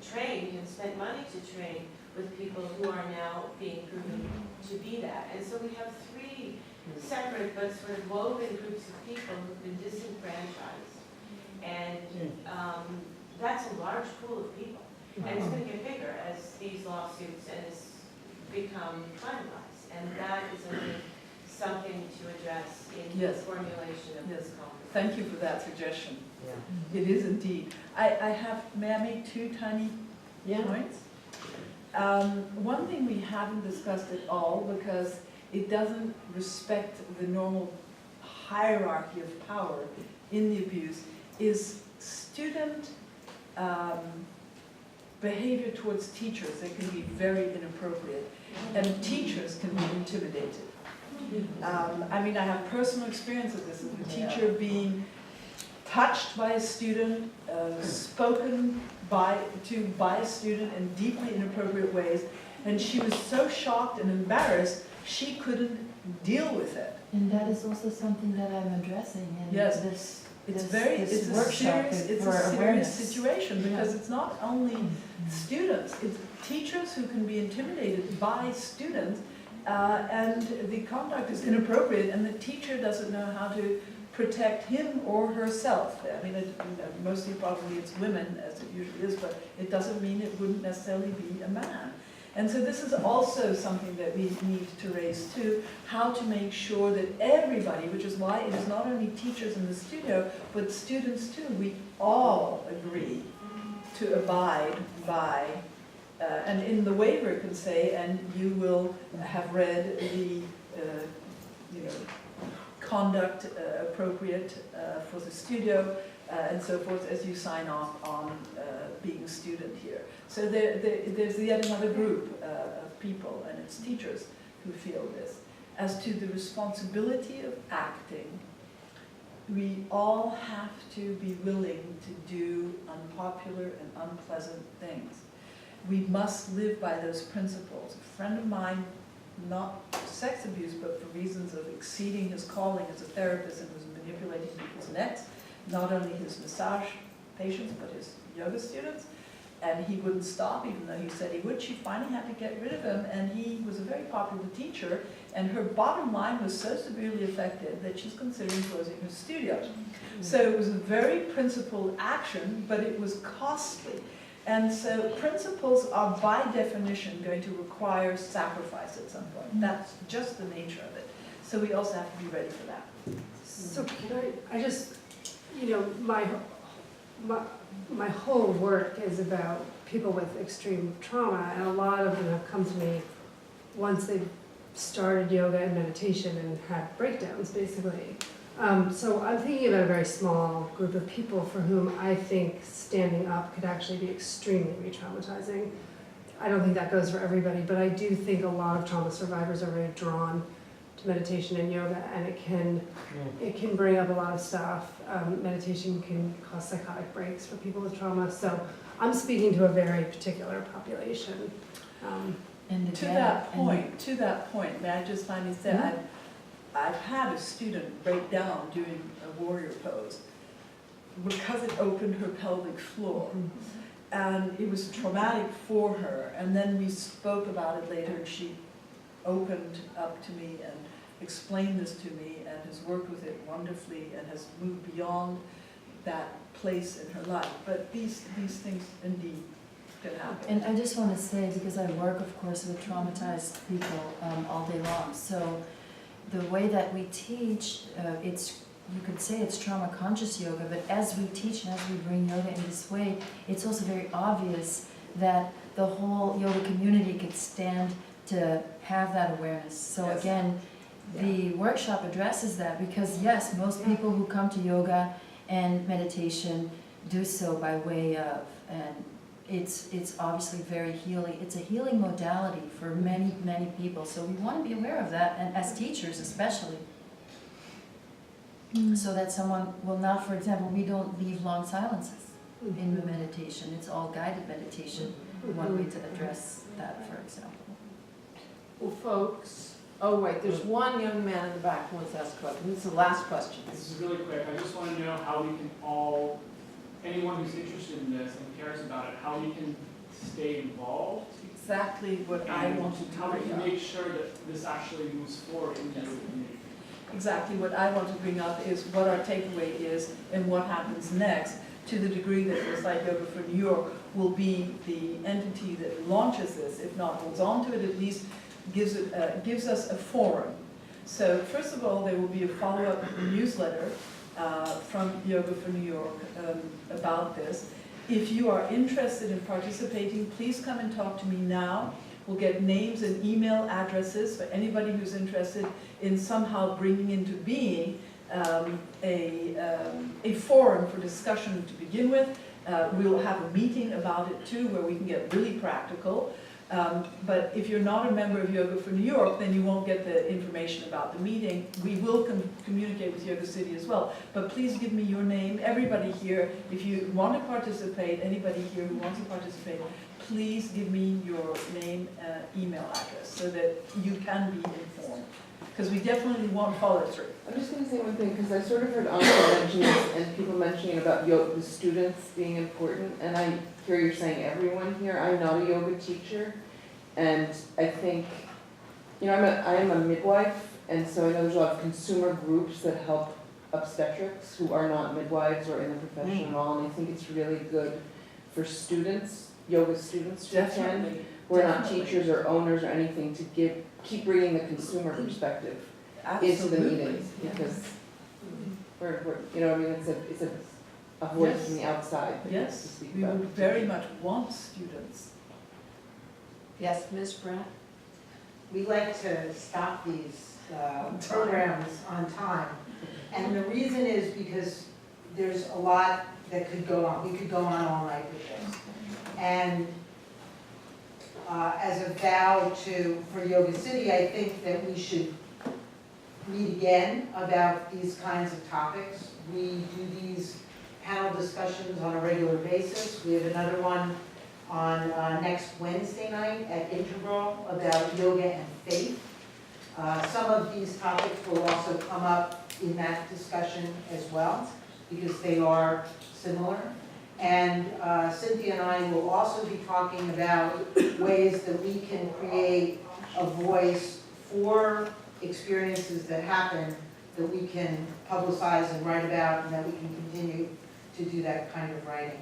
trained and spent money to train with people who are now being proven to be that. And so we have three separate but sort of woven groups of people who've been disenfranchised. And that's a large pool of people. And it's going to get bigger as these lawsuits and this become finalized. And that is, I think, something to address in the formulation of this conference. Thank you for that suggestion. Yeah. It is indeed. May I make two tiny points? One thing we haven't discussed at all, because it doesn't respect the normal hierarchy of power in the abuse, is student behavior towards teachers. They can be very inappropriate, and teachers can be intimidated. I have personal experience of this, of a teacher being touched by a student, spoken by a student in deeply inappropriate ways, and she was so shocked and embarrassed she couldn't deal with it. And that is also something that I'm addressing in this workshop It's for a serious awareness. situation, because it's not only students, it's teachers who can be intimidated by students, and the conduct is inappropriate, and the teacher doesn't know how to protect him or herself. Mostly probably it's women, as it usually is, but it doesn't mean it wouldn't necessarily be a man. And so this is also something that we need to raise too, how to make sure that everybody, which is why it is not only teachers in the studio, but students too, we all agree to abide by, and in the waiver it can say, and you will have read the, conduct appropriate for the studio, and so forth, as you sign off on being a student here. So there's yet another group of people, and it's teachers who feel this. As to the responsibility of acting, we all have to be willing to do unpopular and unpleasant things. We must live by those principles. A friend of mine, not sex abuse, but for reasons of exceeding his calling as a therapist, and was manipulating people's necks, not only his massage patients, but his yoga students, and he wouldn't stop, even though he said he would. She finally had to get rid of him, and he was a very popular teacher, and her bottom line was so severely affected that she's considering closing her studio. So it was a very principled action, but it was costly. And so principles are by definition going to require sacrifice at some point. That's just the nature of it. So we also have to be ready for that. So can I just, my whole work is about people with extreme trauma, and a lot of them have come to me once they've started yoga and meditation and had breakdowns, basically. So I'm thinking about a very small group of people for whom I think standing up could actually be extremely re-traumatizing. I don't think that goes for everybody, but I do think a lot of trauma survivors are very drawn to meditation and yoga, and it can bring up a lot of stuff. Meditation can cause psychotic breaks for people with trauma. So I'm speaking to a very particular population. And to that point, may I just finally say, I've had a student break down doing a warrior pose because it opened her pelvic floor. And it was traumatic for her. And then we spoke about it later, and she opened up to me and explained this to me and has worked with it wonderfully and has moved beyond that place in her life. But these things indeed can happen. And I just want to say, because I work, of course, with traumatized people all day long, so the way that we teach, you could say it's trauma-conscious yoga, but as we teach and as we bring yoga in this way, it's also very obvious that the whole yoga community could stand to have that awareness. So again, the workshop addresses that because yes, most people who come to yoga and meditation do so by way of, and it's obviously very healing. It's a healing modality for many, many people. So we want to be aware of that, and as teachers especially. So that someone will not, for example, we don't leave long silences in the meditation. It's all guided meditation. One way to address that, for example. Well, folks, oh wait, there's one young man in the back who wants to ask a question. This is the last question. This is really quick. I just want to know how we can all, anyone who's interested in this and cares about it, how we can stay involved. Exactly what I wanted to how we bring can up. make sure that this actually moves forward in the community. Exactly what I want to bring up is what our takeaway is and what happens next, to the degree that Recite Yoga for New York will be the entity that launches this, if not holds on to it, at least gives us a forum. So first of all, there will be a follow-up newsletter from Yoga for New York about this. If you are interested in participating, please come and talk to me now. We'll get names and email addresses for anybody who's interested in somehow bringing into being a forum for discussion to begin with. We'll have a meeting about it too, where we can get really practical. But if you're not a member of Yoga for New York, then you won't get the information about the meeting. We will communicate with Yoga City as well. But please give me your name. Everybody here, if you want to participate, anybody here who wants to participate, please give me your name and email address so that you can be informed. Because we definitely want follow through. I'm just going to say one thing, because I sort of heard Anna mention this and people mentioning about yoga, the students being important, and I hear you're saying everyone here. I'm not a yoga teacher, and I think, I am a midwife, and so I know there's a lot of consumer groups that help obstetrics who are not midwives or in the profession at all, and I think it's really good for students, yoga students to attend. We're not teachers or owners or anything, to keep bringing the consumer perspective into the meetings, because we're it's a voice from the outside. Yes, we would very much want students. Yes, Ms. Brett? We like to stop these programs on time. And the reason is because there's a lot that could go on. We could go on all night with this. And as a vow for Yoga City, I think that we should meet again about these kinds of topics. We do these panel discussions on a regular basis. We have another one on next Wednesday night at Integral about yoga and faith. Some of these topics will also come up in that discussion as well, because they are similar. And Cynthia and I will also be talking about ways that we can create a voice for experiences that happen that we can publicize and write about, and that we can continue to do that kind of writing.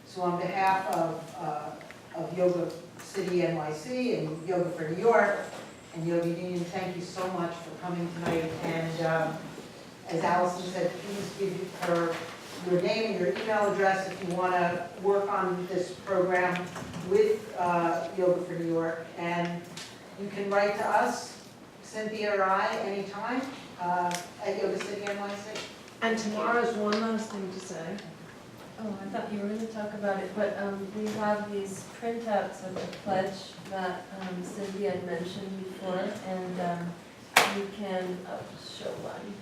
So on behalf of Yoga City NYC and Yoga for New York and Yoga Union, thank you so much for coming tonight. And as Allison said, please give her your name and your email address if you want to work on this program with Yoga for New York. And you can write to us, Cynthia or I, anytime at Yoga City NYC. And tomorrow's one last thing to say. Oh, I thought you were going to talk about it, but we have these printouts of the pledge that Cynthia had mentioned before, and you can, I'll just show one.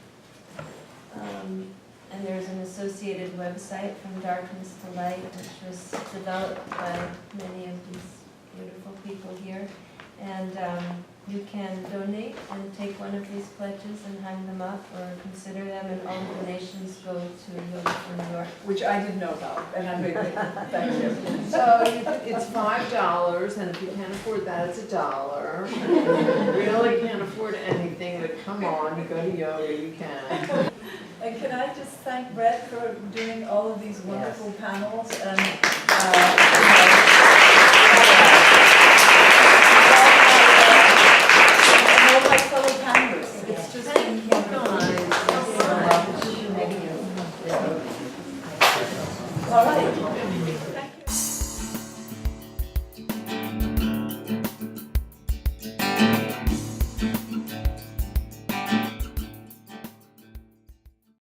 And there's an associated website, From Darkness to Light, which was developed by many of these beautiful people here. And you can donate and take one of these pledges and hang them up or consider them, and all donations go to Yoga for New York. Which I didn't know about, and I'm very grateful. Thank you. So it's $5, and if you can't afford that, it's $1. If you really can't afford anything, but come on, you go to yoga, you can. And can I just thank Brett for doing all of these wonderful panels and all my fellow panelists. It's just been wonderful. All right.